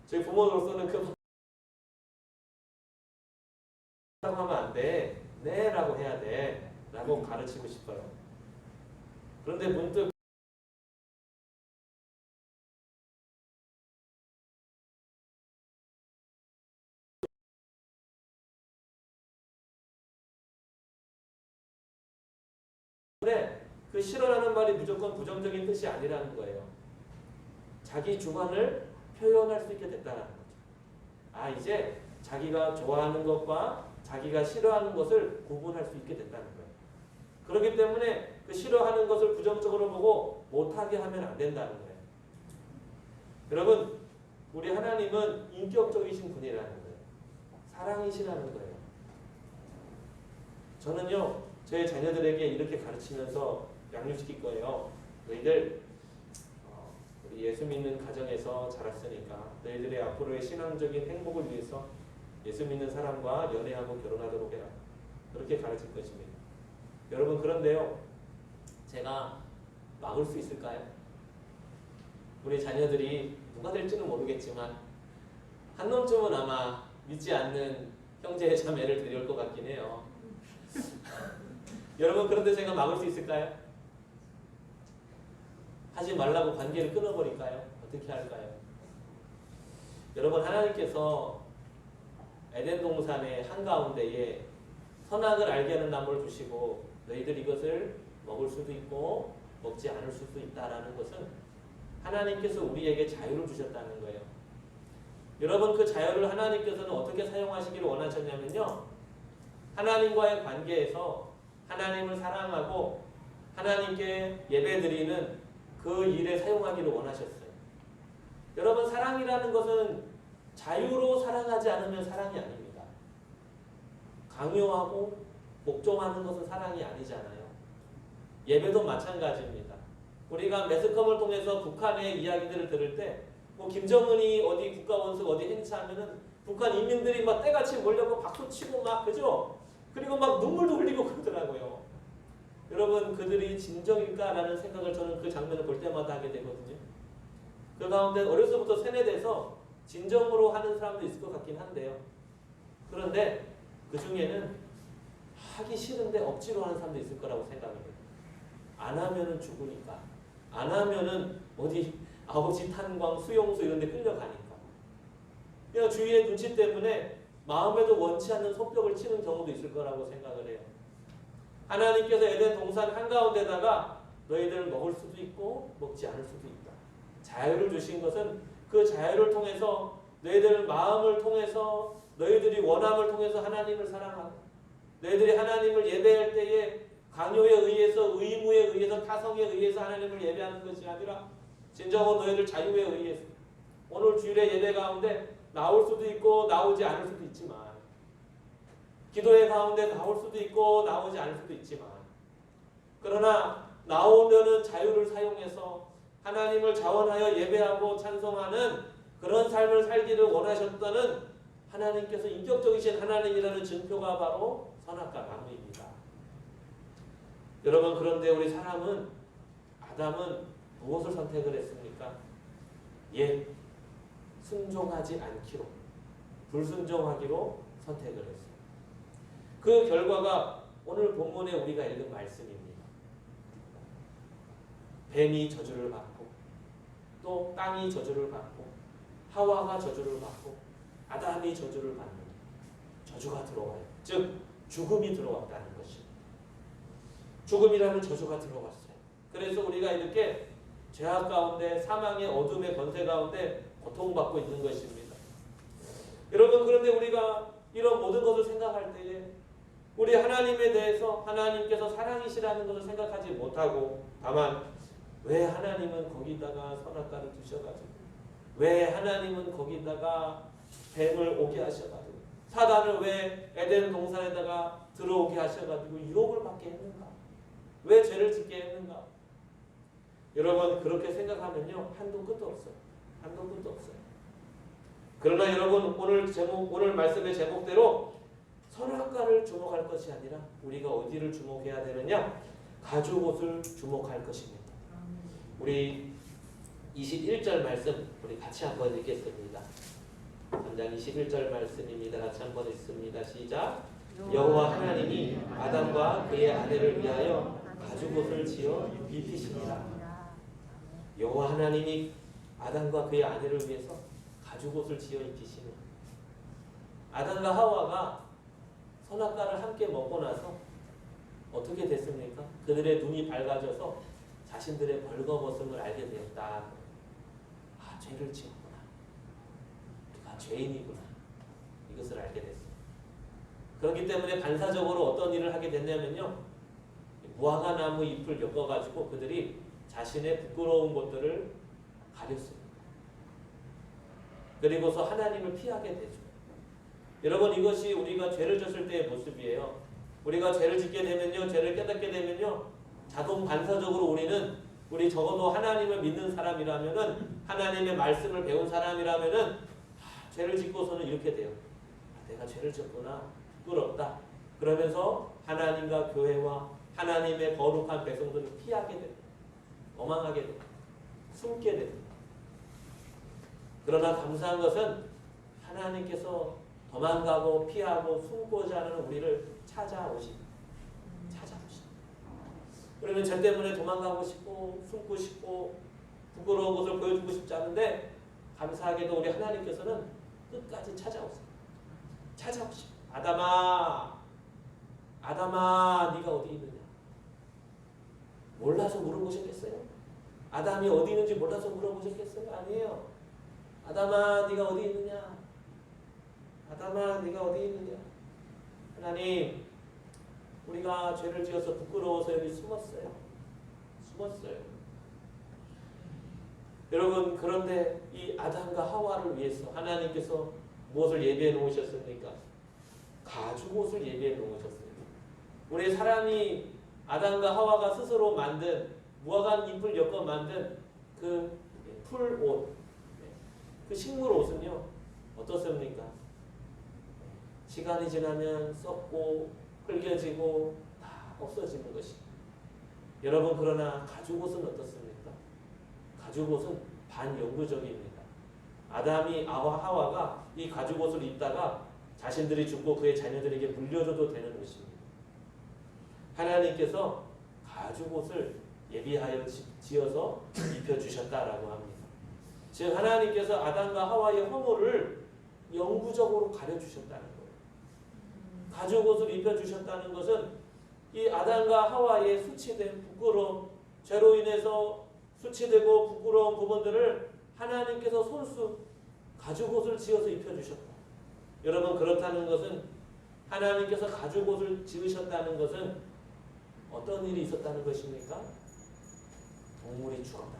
Speaker 3: 저희 부모로서는 그 하면 안 돼. 네 라고 해야 돼. 라고 가르치고 싶어요. 그런데 문득 그 싫어라는 말이 무조건 부정적인 뜻이 아니라는 거예요. 자기 주관을 표현할 수 있게 됐다는 거죠. 아, 이제 자기가 좋아하는 것과 자기가 싫어하는 것을 구분할 수 있게 됐다는 거예요. 그렇기 때문에 그 싫어하는 것을 부정적으로 보고 못하게 하면 안 된다는 거예요. 여러분, 우리 하나님은 인격적이신 분이라는 거예요. 사랑이시라는 거예요. 저는요, 제 자녀들에게 이렇게 가르치면서 양육시킬 거예요. 너희들 우리 예수 믿는 가정에서 자랐으니까 너희들의 앞으로의 신앙적인 행복을 위해서 예수 믿는 사람과 연애하고 결혼하도록 해라. 그렇게 가르칠 것입니다. 여러분, 그런데요, 제가 막을 수 있을까요? 우리 자녀들이 누가 될지는 모르겠지만 한 놈쯤은 아마 믿지 않는 형제 자매를 데려올 것 같긴 해요. 여러분, 그런데 제가 막을 수 있을까요? 하지 말라고 관계를 끊어버릴까요? 어떻게 할까요? 여러분, 하나님께서 에덴 동산의 한가운데에 선악을 알게 하는 나무를 주시고 너희들 이것을 먹을 수도 있고 먹지 않을 수도 있다라는 것은 하나님께서 우리에게 자유를 주셨다는 거예요. 여러분, 그 자유를 하나님께서는 어떻게 사용하시기를 원하셨냐면요, 하나님과의 관계에서 하나님을 사랑하고 하나님께 예배드리는 그 일에 사용하기를 원하셨어요. 여러분, 사랑이라는 것은 자유로 사랑하지 않으면 사랑이 아닙니다. 강요하고 복종하는 것은 사랑이 아니잖아요. 예배도 마찬가지입니다. 우리가 매스컴을 통해서 북한의 이야기들을 들을 때 뭐 김정은이 어디 국가원수 어디 행사하면은 북한 인민들이 막 때같이 몰려고 박수치고 막 그죠? 그리고 막 눈물도 흘리고 그러더라고요. 여러분, 그들이 진정일까라는 생각을 저는 그 장면을 볼 때마다 하게 되거든요. 그 가운데 어려서부터 세뇌돼서 진정으로 하는 사람도 있을 것 같긴 한데요. 그런데 그 중에는 하기 싫은데 억지로 하는 사람도 있을 거라고 생각해요. 안 하면은 죽으니까. 안 하면은 어디 아버지 탄광, 수용소 이런 데 끌려가니까. 그냥 주위의 눈치 때문에 마음에도 원치 않는 손뼉을 치는 경우도 있을 거라고 생각을 해요. 하나님께서 에덴 동산 한가운데다가 너희들을 먹을 수도 있고 먹지 않을 수도 있다. 자유를 주신 것은 그 자유를 통해서 너희들 마음을 통해서 너희들이 원함을 통해서 하나님을 사랑하고 너희들이 하나님을 예배할 때에 강요에 의해서 의무에 의해서 타성에 의해서 하나님을 예배하는 것이 아니라 진정으로 너희들 자유에 의해서 오늘 주일의 예배 가운데 나올 수도 있고 나오지 않을 수도 있지만 기도회 가운데 나올 수도 있고 나오지 않을 수도 있지만 그러나 나오면은 자유를 사용해서 하나님을 자원하여 예배하고 찬송하는 그런 삶을 살기를 원하셨다는 하나님께서 인격적이신 하나님이라는 증표가 바로 선악과 나무입니다. 여러분, 그런데 우리 사람은 아담은 무엇을 선택을 했습니까? 순종하지 않기로 불순종하기로 선택을 했어요. 그 결과가 오늘 본문에 우리가 읽은 말씀입니다. 뱀이 저주를 받고 또 땅이 저주를 받고 하와가 저주를 받고 아담이 저주를 받는 저주가 들어와요. 즉 죽음이 들어왔다는 것입니다. 죽음이라는 저주가 들어왔어요. 그래서 우리가 이렇게 죄악 가운데 사망의 어둠의 권세 가운데 고통받고 있는 것입니다. 여러분, 그런데 우리가 이런 모든 것을 생각할 때에 우리 하나님에 대해서 하나님께서 사랑이시라는 것을 생각하지 못하고 다만 왜 하나님은 거기다가 선악과를 두셔가지고 왜 하나님은 거기다가 뱀을 오게 하셔가지고 사단을 왜 에덴 동산에다가 들어오게 하셔가지고 유혹을 받게 했는가? 왜 죄를 짓게 했는가? 여러분, 그렇게 생각하면요 한도 끝도 없어요. 한도 끝도 없어요. 그러나 여러분, 오늘 말씀의 제목대로 선악과를 주목할 것이 아니라 우리가 어디를 주목해야 되느냐? 가죽옷을 주목할 것입니다. 우리 21절 말씀 우리 같이 한번 읽겠습니다. 3장 21절 말씀입니다. 같이 한번 읽습니다. 시작. 여호와 하나님이 아담과 그의 아내를 위하여 가죽옷을 지어 입히시니라. 여호와 하나님이 아담과 그의 아내를 위해서 가죽옷을 지어 입히시니 아담과 하와가 선악과를 함께 먹고 나서 어떻게 됐습니까? 그들의 눈이 밝아져서 자신들의 벌거벗음을 알게 되었다. 아, 죄를 지었구나. 우리가 죄인이구나. 이것을 알게 됐습니다. 그렇기 때문에 반사적으로 어떤 일을 하게 됐냐면요. 무화과 나무 잎을 엮어가지고 그들이 자신의 부끄러운 것들을 가렸습니다. 그리고서 하나님을 피하게 되죠. 여러분, 이것이 우리가 죄를 졌을 때의 모습이에요. 우리가 죄를 짓게 되면요, 죄를 깨닫게 되면요, 자동 반사적으로 우리 적어도 하나님을 믿는 사람이라면은 하나님의 말씀을 배운 사람이라면은 죄를 짓고서는 이렇게 돼요. 내가 죄를 졌구나. 부끄럽다. 그러면서 하나님과 교회와 하나님의 거룩한 백성들을 피하게 됩니다. 도망하게 됩니다. 숨게 됩니다. 그러나 감사한 것은 하나님께서 도망가고 피하고 숨고자 하는 우리를 찾아오십니다. 그러면 죄 때문에 도망가고 싶고 숨고 싶고 부끄러운 것을 보여주고 싶지 않은데 감사하게도 우리 하나님께서는 끝까지 찾아오세요. 아담아 네가 어디 있느냐? 몰라서 물어보셨겠어요? 아담이 어디 있는지 몰라서 물어보셨겠어요? 아니에요. 아담아 네가 어디 있느냐? 아담아 네가 어디 있느냐? 하나님, 우리가 죄를 지어서 부끄러워서 여기 숨었어요. 여러분 그런데 이 아담과 하와를 위해서 하나님께서 무엇을 예비해 놓으셨습니까? 가죽옷을 예비해 놓으셨습니다. 우리 사람이 아담과 하와가 스스로 만든 무화과 잎을 엮어 만든 그 풀옷, 그 식물 옷은요 어떻습니까? 시간이 지나면 썩고 흘겨지고 다 없어지는 것입니다. 여러분 그러나 가죽옷은 어떻습니까? 가죽옷은 반영구적입니다. 아담이 하와가 이 가죽옷을 입다가 자신들이 죽고 그의 자녀들에게 물려줘도 되는 옷입니다. 하나님께서 가죽옷을 예비하여 지어서 입혀주셨다라고 합니다. 즉 하나님께서 아담과 하와의 허물을 영구적으로 가려주셨다는 거예요. 가죽옷을 입혀주셨다는 것은 이 아담과 하와의 수치된 부끄러움, 죄로 인해서 수치되고 부끄러운 부분들을 하나님께서 손수 가죽옷을 지어서 입혀주셨다. 여러분 그렇다는 것은 하나님께서 가죽옷을 지으셨다는 것은 어떤 일이 있었다는 것입니까? 동물이 죽었다는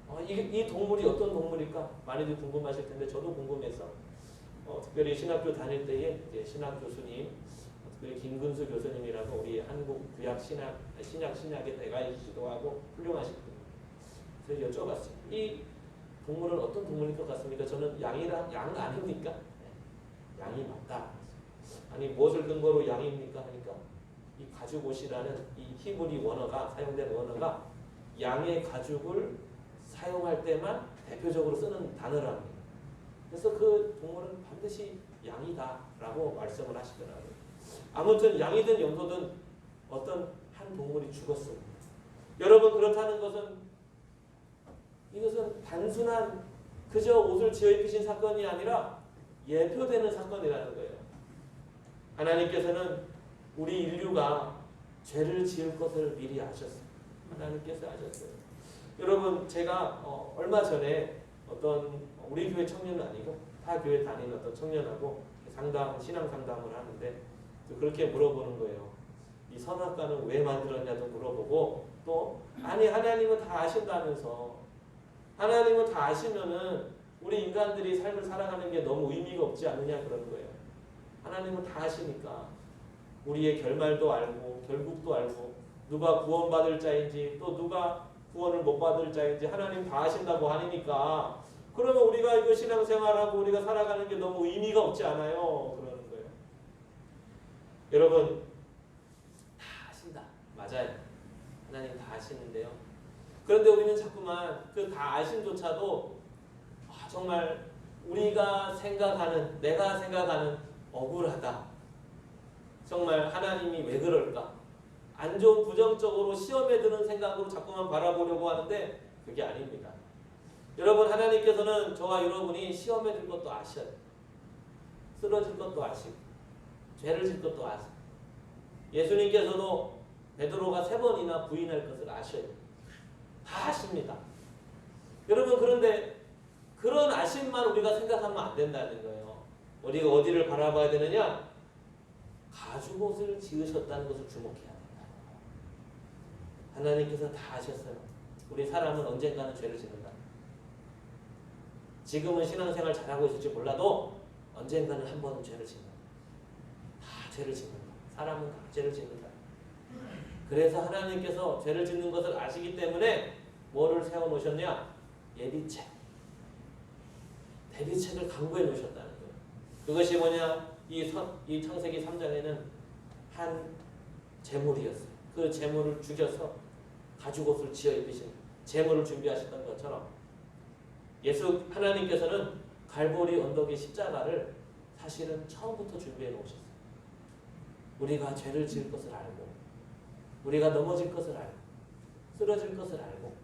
Speaker 3: 거죠. 이 동물이 어떤 동물일까? 많이들 궁금하실 텐데 저도 궁금해서 특별히 신학교 다닐 때에 이제 신학 교수님, 특별히 김근수 교수님이라고 우리 한국 구약 신약의 대가이시기도 하고 훌륭하신 분. 그래서 여쭤봤어요. 이 동물은 어떤 동물일 것 같습니까? 저는 양 아닙니까? 네. 양이 맞다. 아니 무엇을 근거로 양입니까? 하니까 이 가죽옷이라는 이 히브리 원어가 사용된 원어가 양의 가죽을 사용할 때만 대표적으로 쓰는 단어랍니다. 그래서 그 동물은 반드시 양이다라고 말씀을 하시더라고요. 아무튼 양이든 염소든 어떤 한 동물이 죽었습니다. 여러분 그렇다는 것은 이것은 단순한 그저 옷을 지어 입히신 사건이 아니라 예표되는 사건이라는 거예요. 하나님께서는 우리 인류가 죄를 지을 것을 미리 아셨어요. 하나님께서 아셨어요. 여러분 제가 얼마 전에 어떤 우리 교회 청년은 아니고 타 교회 다니는 어떤 청년하고 신앙 상담을 하는데 그렇게 물어보는 거예요. 이 선악과는 왜 만들었냐도 물어보고 또 아니 하나님은 다 아신다면서 하나님은 다 아시면은 우리 인간들이 삶을 살아가는 게 너무 의미가 없지 않느냐 그러는 거예요. 하나님은 다 아시니까 우리의 결말도 알고 결국도 알고 누가 구원받을 자인지 또 누가 구원을 못 받을 자인지 하나님 다 아신다고 하니까 그러면 우리가 이거 신앙생활하고 우리가 살아가는 게 너무 의미가 없지 않아요? 그러는 거예요. 여러분 다 아신다. 맞아요. 하나님 다 아시는데요. 그런데 우리는 자꾸만 그 다 아심조차도 정말 우리가 생각하는 내가 생각하는 억울하다. 정말 하나님이 왜 그럴까? 안 좋은 부정적으로 시험에 드는 생각으로 자꾸만 바라보려고 하는데 그게 아닙니다. 여러분 하나님께서는 저와 여러분이 시험에 들 것도 아셔요. 쓰러질 것도 아시고 죄를 질 것도 아시고 예수님께서도 베드로가 3번이나 부인할 것을 아셔요. 다 아십니다. 여러분 그런데 그런 아심만 우리가 생각하면 안 된다는 거예요. 우리가 어디를 바라봐야 되느냐? 가죽옷을 지으셨다는 것을 주목해야 된다. 하나님께서 다 아셨어요. 우리 사람은 언젠가는 죄를 짓는다. 지금은 신앙생활 잘하고 있을지 몰라도 언젠가는 한 번은 죄를 짓는다. 다 죄를 짓는다. 사람은 다 죄를 짓는다. 그래서 하나님께서 죄를 짓는 것을 아시기 때문에 뭐를 세워놓으셨냐? 예비책. 대비책을 강구해 놓으셨다는 거예요. 그것이 뭐냐? 이 창세기 3장에는 한 제물이었어요. 그 제물을 죽여서 가죽옷을 지어 입으신 제물을 준비하셨던 것처럼 하나님께서는 갈보리 언덕의 십자가를 사실은 처음부터 준비해 놓으셨어요. 우리가 죄를 지을 것을 알고 우리가 넘어질 것을 알고 쓰러질 것을 알고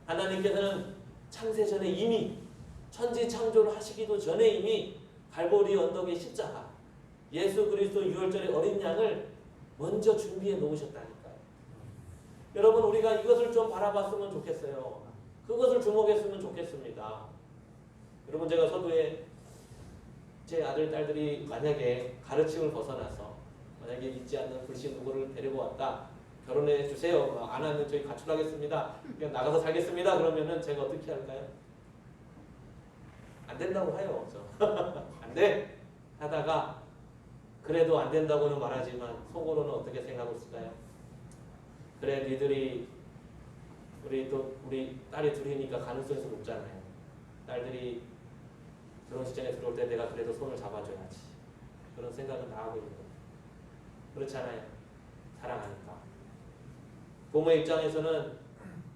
Speaker 3: 하나님께서는 창세전에 이미 천지 창조를 하시기도 전에 이미 갈보리 언덕의 십자가 예수 그리스도 유월절의 어린 양을 먼저 준비해 놓으셨다니까요. 여러분 우리가 이것을 좀 바라봤으면 좋겠어요. 그것을 주목했으면 좋겠습니다. 여러분 제가 서두에 제 아들 딸들이 만약에 가르침을 벗어나서 만약에 믿지 않는 불신 누구를 데리고 왔다. 결혼해 주세요. 안 하면 저희 가출하겠습니다. 그냥 나가서 살겠습니다. 그러면은 제가 어떻게 할까요? 안 된다고 해요. 안 돼. 하다가 그래도 안 된다고는 말하지만 속으로는 어떻게 생각하고 있을까요? 그래 니들이 우리 딸이 둘이니까 가능성이 높잖아요. 딸들이 결혼식장에 들어올 때 내가 그래도 손을 잡아줘야지. 그런 생각은 다 하고 있는 거예요. 그렇잖아요. 사랑하니까. 부모의 입장에서는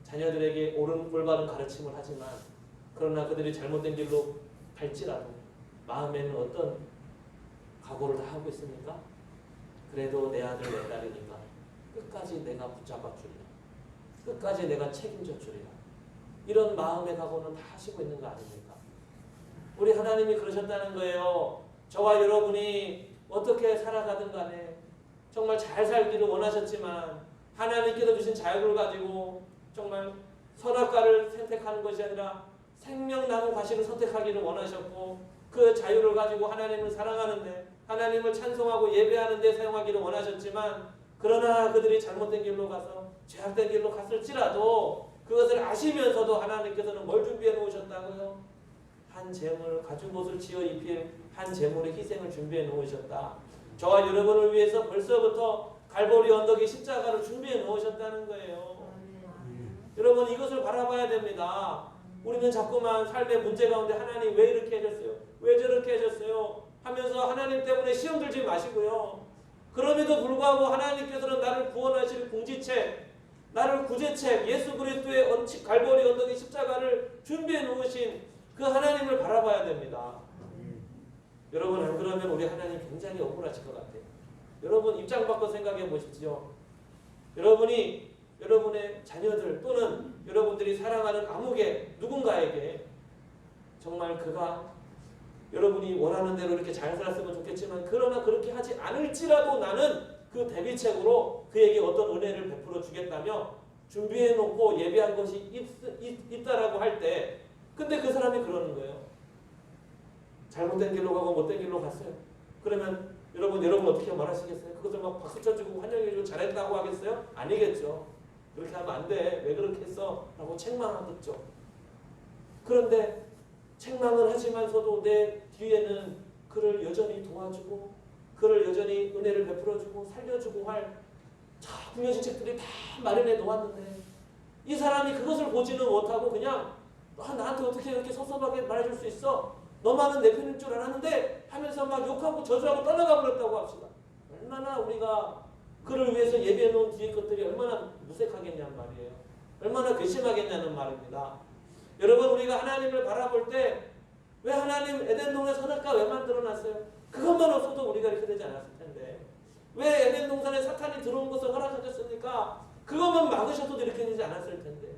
Speaker 3: 자녀들에게 올바른 가르침을 하지만 그러나 그들이 잘못된 길로 갈지라도 마음에는 어떤 각오를 다 하고 있습니까? 그래도 내 아들 내 딸이니까 끝까지 내가 붙잡아 주리라. 끝까지 내가 책임져 주리라. 이런 마음의 각오는 다 하시고 있는 거 아닙니까? 우리 하나님이 그러셨다는 거예요. 저와 여러분이 어떻게 살아가든 간에 정말 잘 살기를 원하셨지만 하나님께서 주신 자유를 가지고 정말 선악과를 선택하는 것이 아니라 생명나무 과실을 선택하기를 원하셨고 그 자유를 가지고 하나님을 사랑하는데 하나님을 찬송하고 예배하는 데 사용하기를 원하셨지만 그러나 그들이 잘못된 길로 가서 죄악된 길로 갔을지라도 그것을 아시면서도 하나님께서는 뭘 준비해 놓으셨다고요? 한 재물을 가죽 옷을 지어 입힐 한 재물의 희생을 준비해 놓으셨다. 저와 여러분을 위해서 벌써부터 갈보리 언덕의 십자가를 준비해 놓으셨다는 거예요. 여러분 이것을 바라봐야 됩니다. 우리는 자꾸만 삶의 문제 가운데 하나님 왜 이렇게 해줬어요? 왜 저렇게 해줬어요? 하면서 하나님 때문에 시험 들지 마시고요. 그럼에도 불구하고 하나님께서는 나를 구원하실 공지책, 나를 구제책, 예수 그리스도의 갈보리 언덕의 십자가를 준비해 놓으신 그 하나님을 바라봐야 됩니다. 여러분 안 그러면 우리 하나님 굉장히 억울하실 것 같아요. 여러분 입장 바꿔 생각해 보십시오. 여러분의 자녀들 또는 여러분들이 사랑하는 아무개 누군가에게 정말 그가 여러분이 원하는 대로 이렇게 잘 살았으면 좋겠지만 그러나 그렇게 하지 않을지라도 나는 그 대비책으로 그에게 어떤 은혜를 베풀어 주겠다며 준비해 놓고 예배한 것이 있다라고 할 때 근데 그 사람이 그러는 거예요. 잘못된 길로 가고 못된 길로 갔어요. 그러면 여러분 어떻게 말하시겠어요? 그것을 막 박수 쳐주고 환영해주고 잘했다고 하겠어요? 아니겠죠. 그렇게 하면 안 돼. 왜 그렇게 했어? 라고 책망하겠죠. 그런데 책망을 하지만서도 내 뒤에는 그를 여전히 도와주고 그를 여전히 은혜를 베풀어주고 살려주고 할 궁여지책들이 다 마련해 놓았는데 이 사람이 그것을 보지는 못하고 그냥 나한테 어떻게 이렇게 섭섭하게 말해줄 수 있어? 너만은 내 편일 줄 알았는데 하면서 막 욕하고 저주하고 떠나가 버렸다고 합시다. 얼마나 우리가 그를 위해서 예배해 놓은 뒤에 것들이 얼마나 무색하겠냐는 말이에요. 얼마나 괘씸하겠냐는 말입니다. 여러분 우리가 하나님을 바라볼 때 왜 하나님 에덴 동산 선악과 왜 만들어놨어요? 그것만 없어도 우리가 이렇게 되지 않았을 텐데 왜 에덴 동산에 사탄이 들어온 것을 허락하셨습니까? 그것만 막으셔도 이렇게 되지 않았을 텐데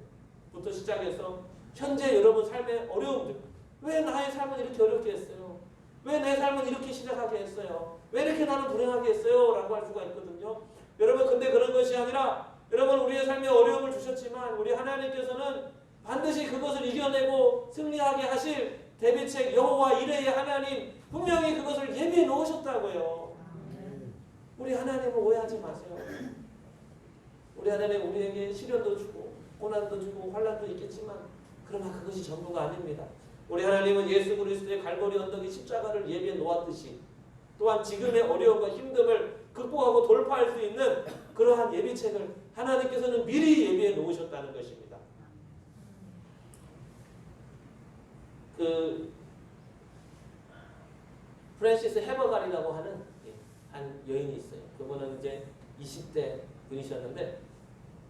Speaker 3: 부터 시작해서 현재 여러분 삶의 어려움들 왜 나의 삶은 이렇게 어렵게 했어요? 왜 내 삶은 이렇게 시작하게 했어요? 왜 이렇게 나는 불행하게 했어요? 라고 할 수가 있거든요. 여러분 근데 그런 것이 아니라 여러분 우리의 삶에 어려움을 주셨지만 우리 하나님께서는 반드시 그것을 이겨내고 승리하게 하실 대비책 여호와 이레의 하나님 분명히 그것을 예비해 놓으셨다고요. 우리 하나님을 오해하지 마세요. 우리 하나님 우리에게 시련도 주고 고난도 주고 환난도 있겠지만 그러나 그것이 전부가 아닙니다. 우리 하나님은 예수 그리스도의 갈보리 언덕의 십자가를 예비해 놓았듯이 또한 지금의 어려움과 힘듦을 극복하고 돌파할 수 있는 그러한 예비책을 하나님께서는 미리 예비해 놓으셨다는 것입니다. 프랜시스 해버갈이라고 하는 한 여인이 있어요. 그분은 이제 20대 분이셨는데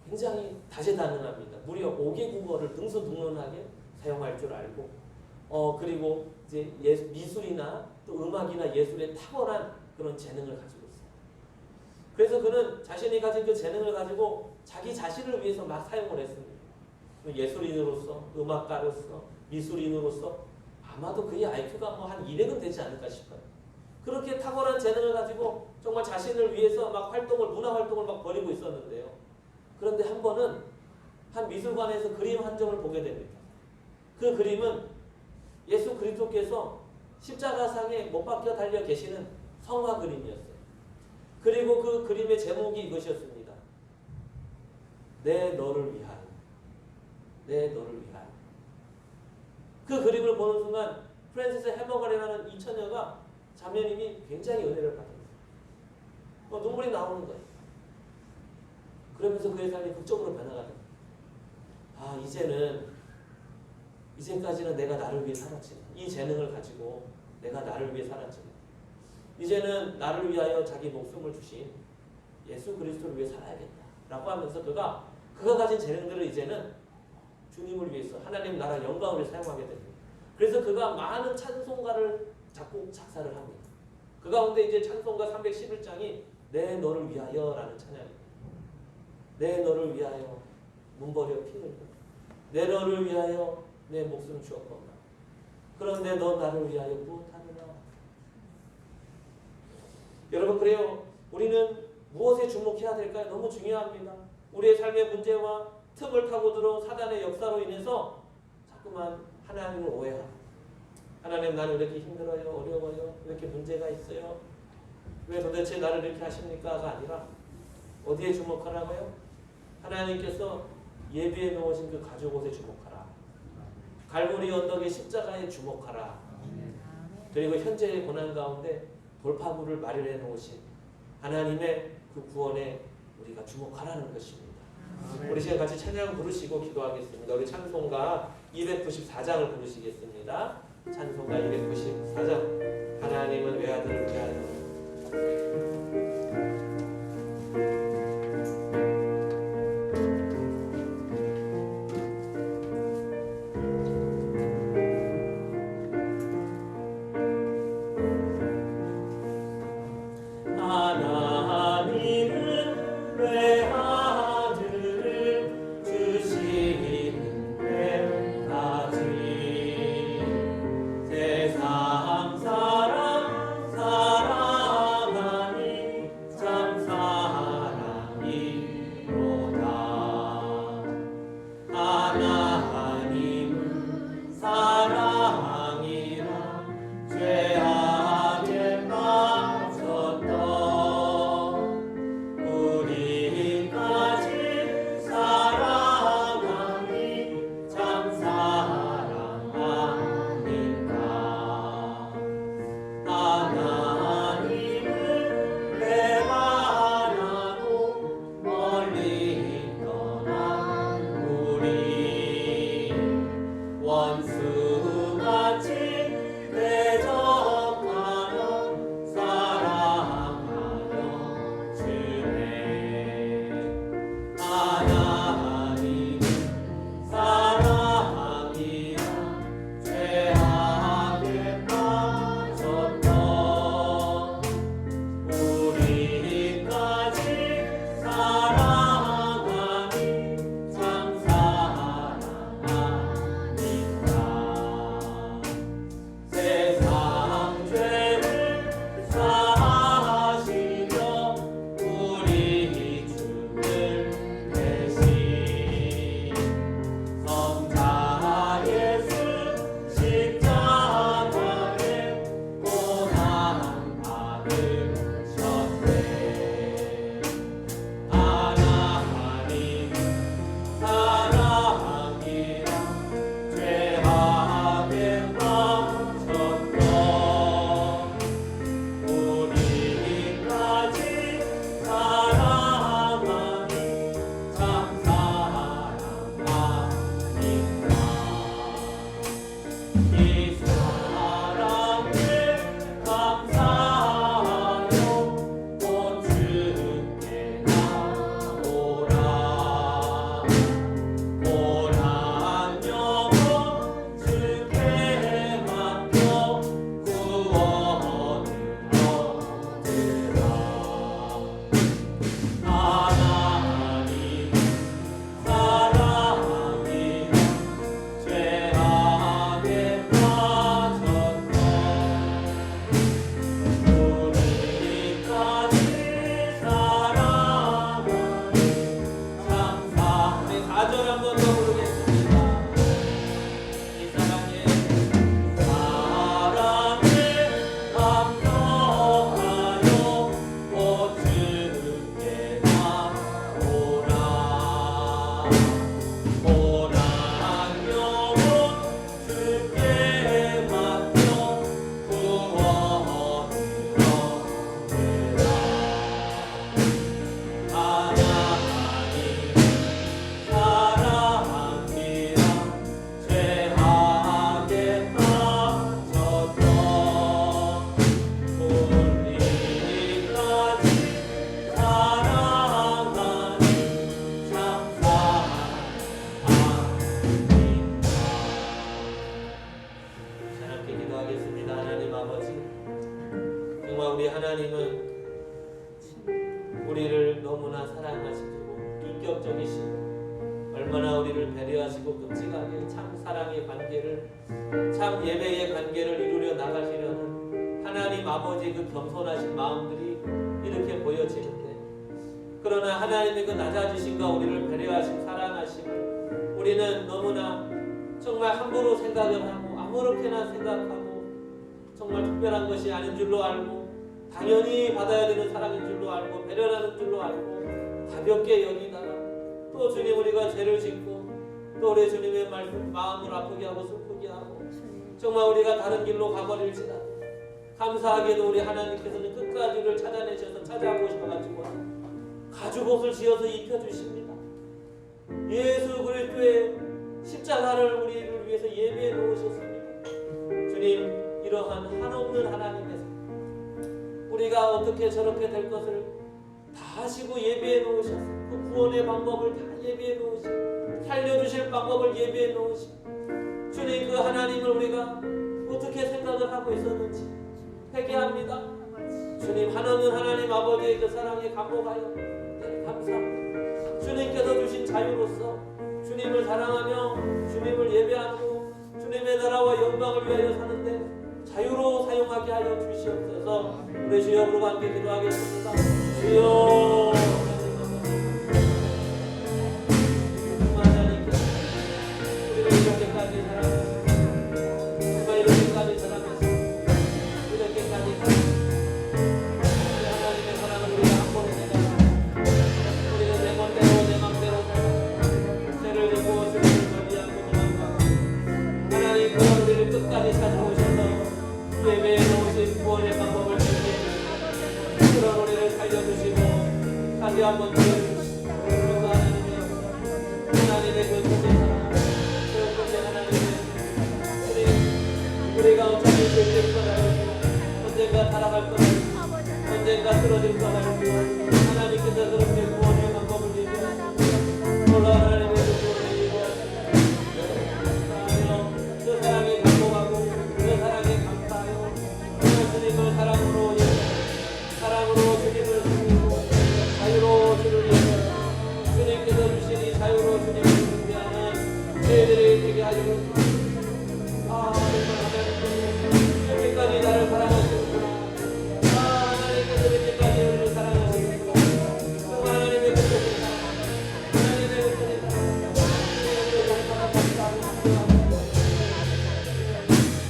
Speaker 3: 굉장히 다재다능합니다. 무려 5개 국어를 능수능란하게 사용할 줄 알고 그리고 이제 미술이나 또 음악이나 예술에 탁월한 그런 재능을 가지고 있어요. 그래서 그는 자신이 가진 그 재능을 가지고 자기 자신을 위해서 막 사용을 했습니다. 예술인으로서, 음악가로서, 미술인으로서 아마도 그의 IQ가 뭐 한 200은 되지 않을까 싶어요. 그렇게 탁월한 재능을 가지고 정말 자신을 위해서 막 문화 활동을 막 벌이고 있었는데요. 그런데 한 번은 한 미술관에서 그림 한 점을 보게 됩니다. 그 그림은 예수 그리스도께서 십자가상에 못 박혀 달려 계시는 성화 그림이었어요. 그리고 그 그림의 제목이 이것이었습니다. 내 너를 위하여. 내 너를 위하여. 그 그림을 보는 순간 프랜시스 해머거리라는 이 처녀가 자매님이 굉장히 은혜를 받은 거예요. 눈물이 나오는 거예요. 그러면서 그의 삶이 극적으로 변화가는 거예요. 이제까지는 내가 나를 위해 살았지. 이 재능을 가지고 내가 나를 위해 살았지. 이제는 나를 위하여 자기 목숨을 주신 예수 그리스도를 위해 살아야겠다 라고 하면서 그가 가진 재능들을 이제는 주님을 위해서 하나님 나라 영광을 위해 사용하게 됩니다. 그래서 그가 많은 찬송가를 작곡 작사를 합니다. 그 가운데 이제 찬송가 311장이 내 너를 위하여 라는 찬양입니다. 내 너를 위하여 문버려 피 흘려 내 너를 위하여 내 목숨 주었건가. 그런데 너 나를 위하여 무엇하느냐. 여러분, 그래요. 우리는 무엇에 주목해야 될까요? 너무 중요합니다. 우리의 삶의 문제와 틈을 타고 들어온 사단의 역사로 인해서 자꾸만 하나님을 오해하고, 하나님 나는 왜 이렇게 힘들어요? 어려워요? 왜 이렇게 문제가 있어요? 왜 도대체 나를 이렇게 하십니까?가 아니라 어디에 주목하라고요? 하나님께서 예비해 놓으신 그 가죽 옷에 주목하라. 갈보리 언덕의 십자가에 주목하라. 그리고 현재의 고난 가운데 돌파구를 마련해 놓으신 하나님의 그 구원에 우리가 주목하라는 것입니다. 우리 시간 같이 찬양 부르시고 기도하겠습니다. 우리 찬송가 294장을 부르시겠습니다. 찬송가 294장. 하나님은 외아들을 위하여. 원수 하나님은 우리를 너무나 사랑하시고 인격적이시고 얼마나 우리를 배려하시고 끔찍하게 참 사랑의 관계를, 참 예배의 관계를 이루려 나가시려는 하나님 아버지의 그 겸손하신 마음들이 이렇게 보여지는데, 그러나 하나님의 그 낮아지심과 우리를 배려하심, 사랑하심을 우리는 너무나 정말 함부로 생각을 하고 아무렇게나 생각하고 정말 특별한 것이 아닌 줄로 알고 당연히 받아야 되는 사랑인 줄로 알고 배려하는 줄로 알고 가볍게 여기다가 또 주님 우리가 죄를 짓고 또 우리 주님의 말씀 마음을 아프게 하고 슬프게 하고 정말 우리가 다른 길로 가버릴지라도 감사하게도 우리 하나님께서는 끝까지 우리를 찾아내셔서 찾아오셔가지고 가죽옷을 지어서 입혀주십니다. 예수 그리스도의 십자가를 우리를 위해서 예비해 놓으셨습니다. 주님, 이러한 한없는 하나님께서 우리가 어떻게 저렇게 될 것을 다 하시고 예비해 놓으셨어요. 그 구원의 방법을 다 예비해 놓으시고 살려주실 방법을 예비해 놓으시고 주님, 그 하나님을 우리가 어떻게 생각을 하고 있었는지 회개합니다. 주님, 한없는 하나님 아버지의 그 사랑에 감복하여 감사합니다. 주님께서 주신 자유로서 주님을 사랑하며 주님을 예배하고 주님의 나라와 영광을 위하여 사는데 자유로 사용하게 하여 주시옵소서. 우리 주여 부르고 함께 기도하겠습니다. 주여, 하나님께서 우리를 이렇게까지 사랑하시고 정말 이렇게까지 사랑하시고 이렇게까지 우리 하나님의 사랑을 우리가 한 번에 내가 우리는 내 멋대로 내 맘대로 살아 죄를 짓고 주님을 멀리하고 도망가고 하나님 그 우리를 끝까지 찾아오셔서 예배에 놓으신 구원의 방법을 준비해 그런 우리를 살려주시고 다시 한번 들어주시고 그리고 하나님의 그 끝의 사랑 그 끝의 하나님의 우리가 어차피 될것 알고 언젠가 살아갈 것 알고 언젠가 쓰러질 것 알고 하나님께서 그렇게 구원의 방법을 얘기하시고 놀라운 하나님의 그 구원을 얘기하시고 그 사랑에 감동하고 그 사랑에 감사하여 그 주님을 사랑으로 사랑으로 주님을 섬기고 자유로 주를 예배하고 주님께서 주신 이 자유로 주님을 준비하는 저희들이 되게 하여 주시옵소서. 정말 하나님께서 여기까지 나를 사랑하시는구나. 하나님께서 이렇게까지 우리를 사랑하시는구나. 정말 하나님의 그릇의 사랑, 하나님의 그릇의 사랑,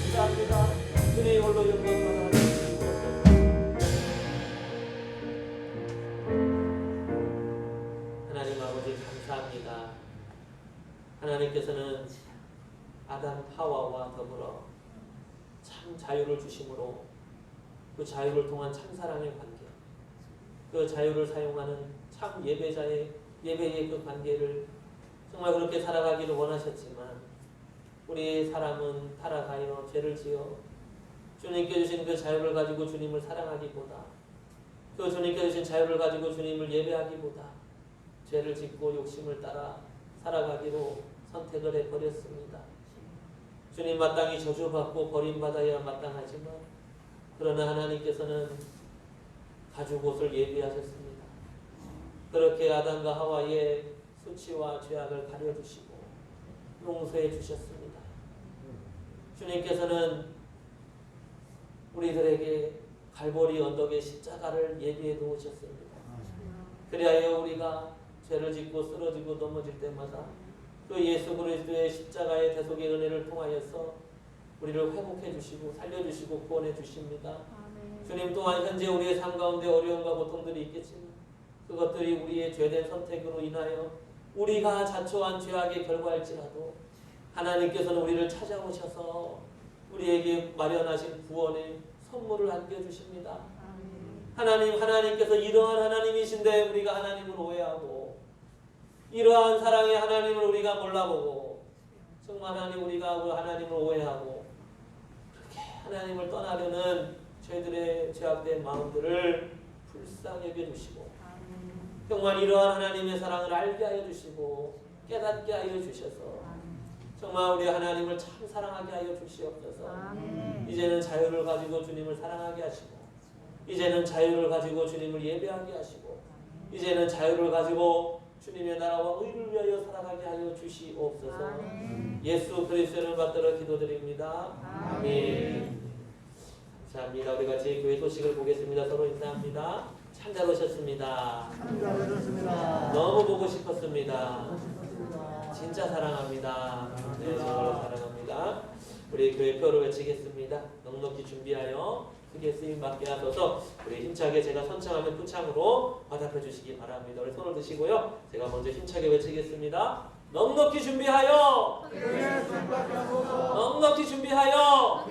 Speaker 3: 감사합니다. 주님 홀로 영광 받아 주시고 하나님 아버지 감사합니다. 하나님께서는 아담 하와와 더불어 참 자유를 주심으로 그 자유를 통한 참 사랑의 관계, 그 자유를 사용하는 참 예배자의 예배의 그 관계를 정말 그렇게 살아가기를 원하셨지만 우리 사람은 타락하여 죄를 지어 주님께 주신 그 자유를 가지고 주님을 사랑하기보다 그 주님께 주신 자유를 가지고 주님을 예배하기보다 죄를 짓고 욕심을 따라 살아가기로 선택을 해버렸습니다. 주님 마땅히 저주받고 버림받아야 마땅하지만 그러나 하나님께서는 가죽옷을 예비하셨습니다. 그렇게 아담과 하와의 수치와 죄악을 가려주시고 용서해 주셨습니다. 주님께서는 우리들에게 갈보리 언덕의 십자가를 예비해 놓으셨습니다. 그리하여 우리가 죄를 짓고 쓰러지고 넘어질 때마다 그 예수 그리스도의 십자가의 대속의 은혜를 통하여서 우리를 회복해 주시고 살려주시고 구원해 주십니다. 주님 또한 현재 우리의 삶 가운데 어려움과 고통들이 있겠지만 그것들이 우리의 죄된 선택으로 인하여 우리가 자초한 죄악의 결과일지라도 하나님께서는 우리를 찾아오셔서 우리에게 마련하신 구원의 선물을 안겨주십니다. 하나님께서 이러한 하나님이신데 우리가 하나님을 오해하고 이러한 사랑의 하나님을 우리가 몰라보고 정말 하나님 우리가 그 하나님을 오해하고 그렇게 하나님을 떠나려는 저희들의 죄악된 마음들을 불쌍히 여겨주시고 정말 이러한 하나님의 사랑을 알게 하여 주시고 깨닫게 하여 주셔서 정말 우리 하나님을 참 사랑하게 하여 주시옵소서. 이제는 자유를 가지고 주님을 사랑하게 하시고 이제는 자유를 가지고 주님을 예배하게 하시고 이제는 자유를 가지고 주님의 나라와 의를 위하여 살아가게 하여 주시옵소서. 예수 그리스도를 받들어 기도드립니다. 아멘. 감사합니다. 우리 같이 교회 소식을 보겠습니다. 서로 인사합니다. 참 잘 오셨습니다.
Speaker 4: 감사합니다.
Speaker 3: 너무 보고 싶었습니다. 진짜 사랑합니다. 네, 정말로 사랑합니다. 우리 교회 표를 외치겠습니다. 넉넉히 준비하여 크게 쓰임 받게 하소서. 우리 힘차게 제가 선창하면 부창으로 화답해 주시기 바랍니다. 우리 손을 드시고요. 제가 먼저 힘차게 외치겠습니다. 넉넉히 준비하여. 넉넉히 준비하여.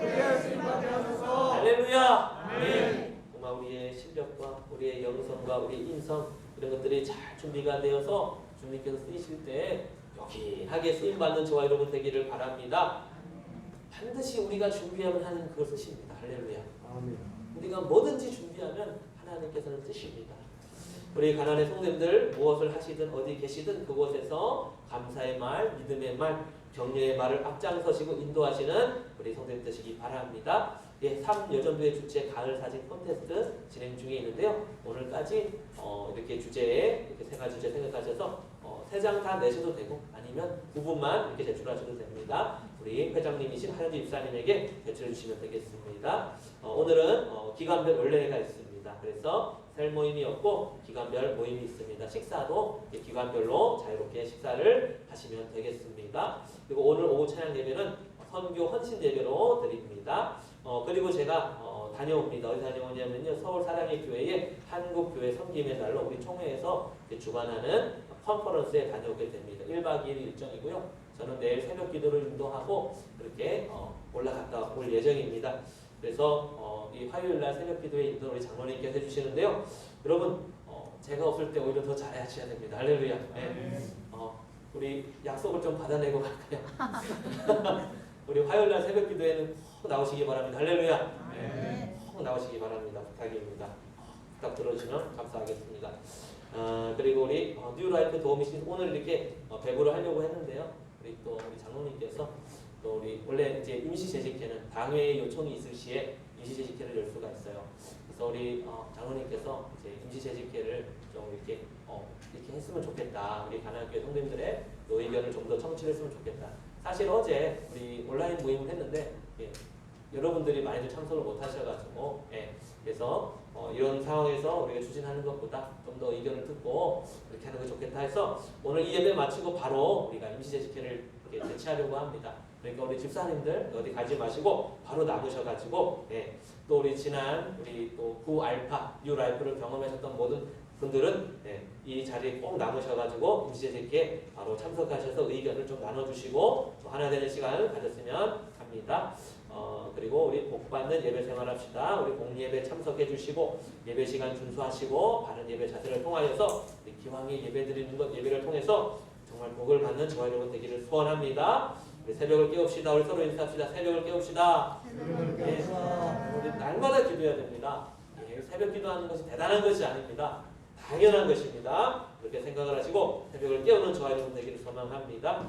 Speaker 3: 할렐루야. 아멘. 정말 우리의 실력과 우리의 영성과 우리의 인성 이런 것들이 잘 준비가 되어서 주님께서 쓰이실 때 여기하게 쓰임 받는 저와 여러분 되기를 바랍니다. 반드시 우리가 준비하면 하나님 그걸 쓰십니다. 할렐루야.
Speaker 5: 아멘.
Speaker 3: 우리가 뭐든지 준비하면 하나님께서는 쓰십니다. 우리 가난의 성도님들 무엇을 하시든 어디 계시든 그곳에서 감사의 말, 믿음의 말, 격려의 말을 앞장서시고 인도하시는 우리 성도님 되시기 바랍니다. 예, 3여전도의 주체 가을 사진 콘테스트 진행 중에 있는데요. 오늘까지 이렇게 주제에 이렇게 세 가지 주제 생각하셔서 3장 다 내셔도 되고 아니면 부분만 이렇게 제출하셔도 됩니다. 우리 회장님이신 하현주 입사님에게 제출해 주시면 되겠습니다. 오늘은 기간별 원래가 있습니다. 그래서 셀 모임이 없고 기간별 모임이 있습니다. 식사도 기간별로 자유롭게 식사를 하시면 되겠습니다. 그리고 오늘 오후 찬양 예배는 선교 헌신 예배로 드립니다. 그리고 제가 다녀옵니다. 어디 다녀오냐면요. 서울 사랑의 교회에 한국교회 섬김의 날로 우리 총회에서 주관하는 컨퍼런스에 다녀오게 됩니다. 1박 2일 일정이고요. 저는 내일 새벽 기도를 인도하고 그렇게 올라갔다 올 예정입니다. 그래서 이 화요일날 새벽 기도의 인도 우리 장로님께서 해주시는데요. 여러분 제가 없을 때 오히려 더 잘하셔야 됩니다. 할렐루야. 네. 우리 약속을 좀 받아내고 갈까요? 우리 화요일날 새벽 기도에는 꼭 나오시기 바랍니다. 할렐루야. 네. 꼭 나오시기 바랍니다. 부탁입니다. 부탁 들어주시면 감사하겠습니다. 그리고 우리 뉴라이프 도우미신 오늘 이렇게 배부를 하려고 했는데요. 우리 또 우리 장로님께서 또 우리 원래 이제 임시 재직회는 당회의 요청이 있을 시에 임시 재직회를 열 수가 있어요. 그래서 우리 장로님께서 이제 임시 재직회를 좀 이렇게 했으면 좋겠다. 우리 가나안교회 성도님들의 또 의견을 좀 더 청취했으면 좋겠다. 사실 어제 우리 온라인 모임을 했는데 여러분들이 많이들 참석을 못 하셔가지고 그래서 이런 상황에서 우리가 추진하는 것보다 좀 더 의견을 듣고 이렇게 하는 게 좋겠다 해서 오늘 이 예배 마치고 바로 우리가 임시재직회를 이렇게 개최하려고 합니다. 그러니까 우리 집사님들 어디 가지 마시고 바로 남으셔가지고 또 우리 지난 우리 또 구알파 뉴라이프를 경험하셨던 모든 분들은 이 자리에 꼭 남으셔가지고 임시재직회 바로 참석하셔서 의견을 좀 나눠주시고 또 하나 되는 시간을 가졌으면 합니다. 그리고 우리 복받는 예배 생활합시다. 우리 공예배 참석해 주시고 예배 시간 준수하시고 바른 예배 자세를 통하여서 기왕에 예배 드리는 것 예배를 통해서 정말 복을 받는 저와 여러분 되기를 소원합니다. 우리 새벽을 깨웁시다. 우리 서로 인사합시다. 새벽을 깨웁시다. 우리 날마다 기도해야 됩니다. 새벽 기도하는 것이 대단한 것이 아닙니다. 당연한 것입니다. 그렇게 생각을 하시고 새벽을 깨우는 저와 여러분 되기를 소망합니다.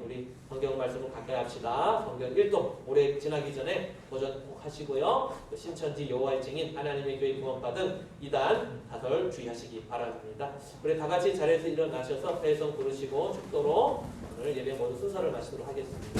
Speaker 3: 우리 성경 말씀을 가까이 합시다. 성경 1동 올해 지나기 전에 도전 꼭 하시고요. 신천지 여호와의 증인 하나님의 교회 구원받은 2단 다설 주의하시기 바랍니다. 우리 다 같이 자리에서 일어나셔서 회성 부르시고 축도로 오늘 예배 모두 순서를 마치도록 하겠습니다.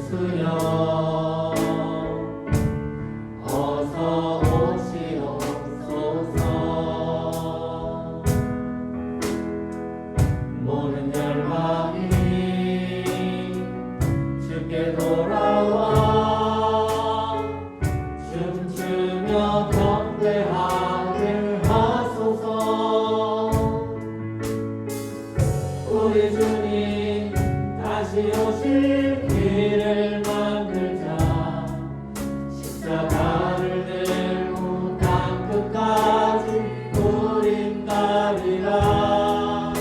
Speaker 2: 주여 마음이 주께 돌아와 춤추며 경배하게 하소서. 우리 주님 다시 오실 길을 만들자. 십자가를 들고 땅 끝까지 우린 가리라.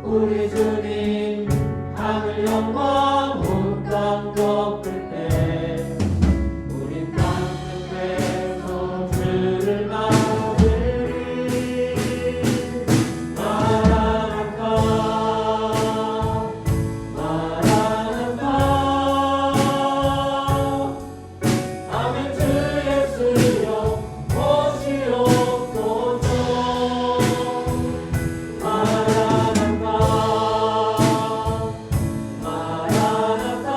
Speaker 2: 우리 주님 하늘 영광 온 땅 덮을 때 우린 땅 끝에서 주를 맞으리. 마라나타 마라나타 아멘. 주 예수여 오시옵소서. 마라나타 마라나타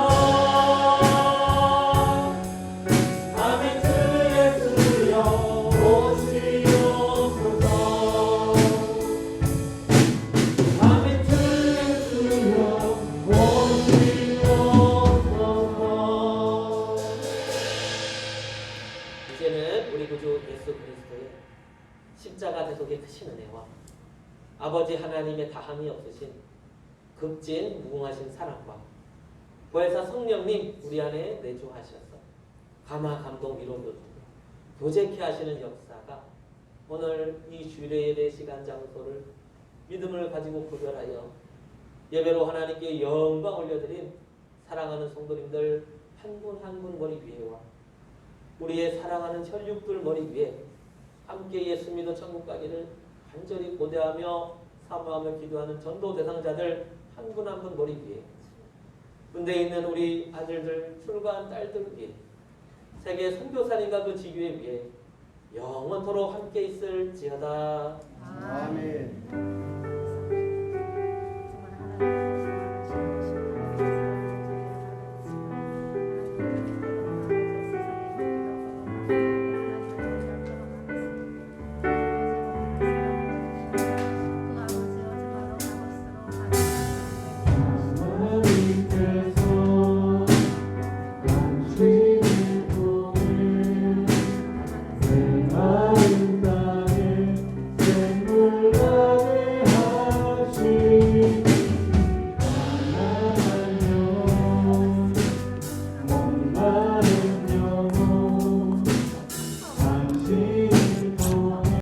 Speaker 2: 아멘. 주 예수여 오시옵소서. 아멘. 주 예수여 오시옵소서.
Speaker 3: 이제는 우리 구주 예수 그리스도의 십자가 대속의 크신 은혜와 아버지 하나님의 다함이 없으신 극진 무궁하신 사랑과 보혜사 성령님 우리 안에 내주하셔서 감화 감동 위로도 주고 교제케 하시는 역사가 오늘 이 주일의 예배 시간 장소를 믿음을 가지고 구별하여 예배로 하나님께 영광 올려드린 사랑하는 성도님들 한 분 한 분 머리 위에와 우리의 사랑하는 혈육들 머리 위에 함께 예수 믿어 천국 가기를 간절히 고대하며 사모하며 기도하는 전도 대상자들 한 분 한 분 머리 위에 군대에 있는 우리 아들들 출가한 딸들 위에 세계 선교사님과 그 지교회 위에 영원토록 함께 있을지어다.
Speaker 5: 아멘.
Speaker 2: 마음이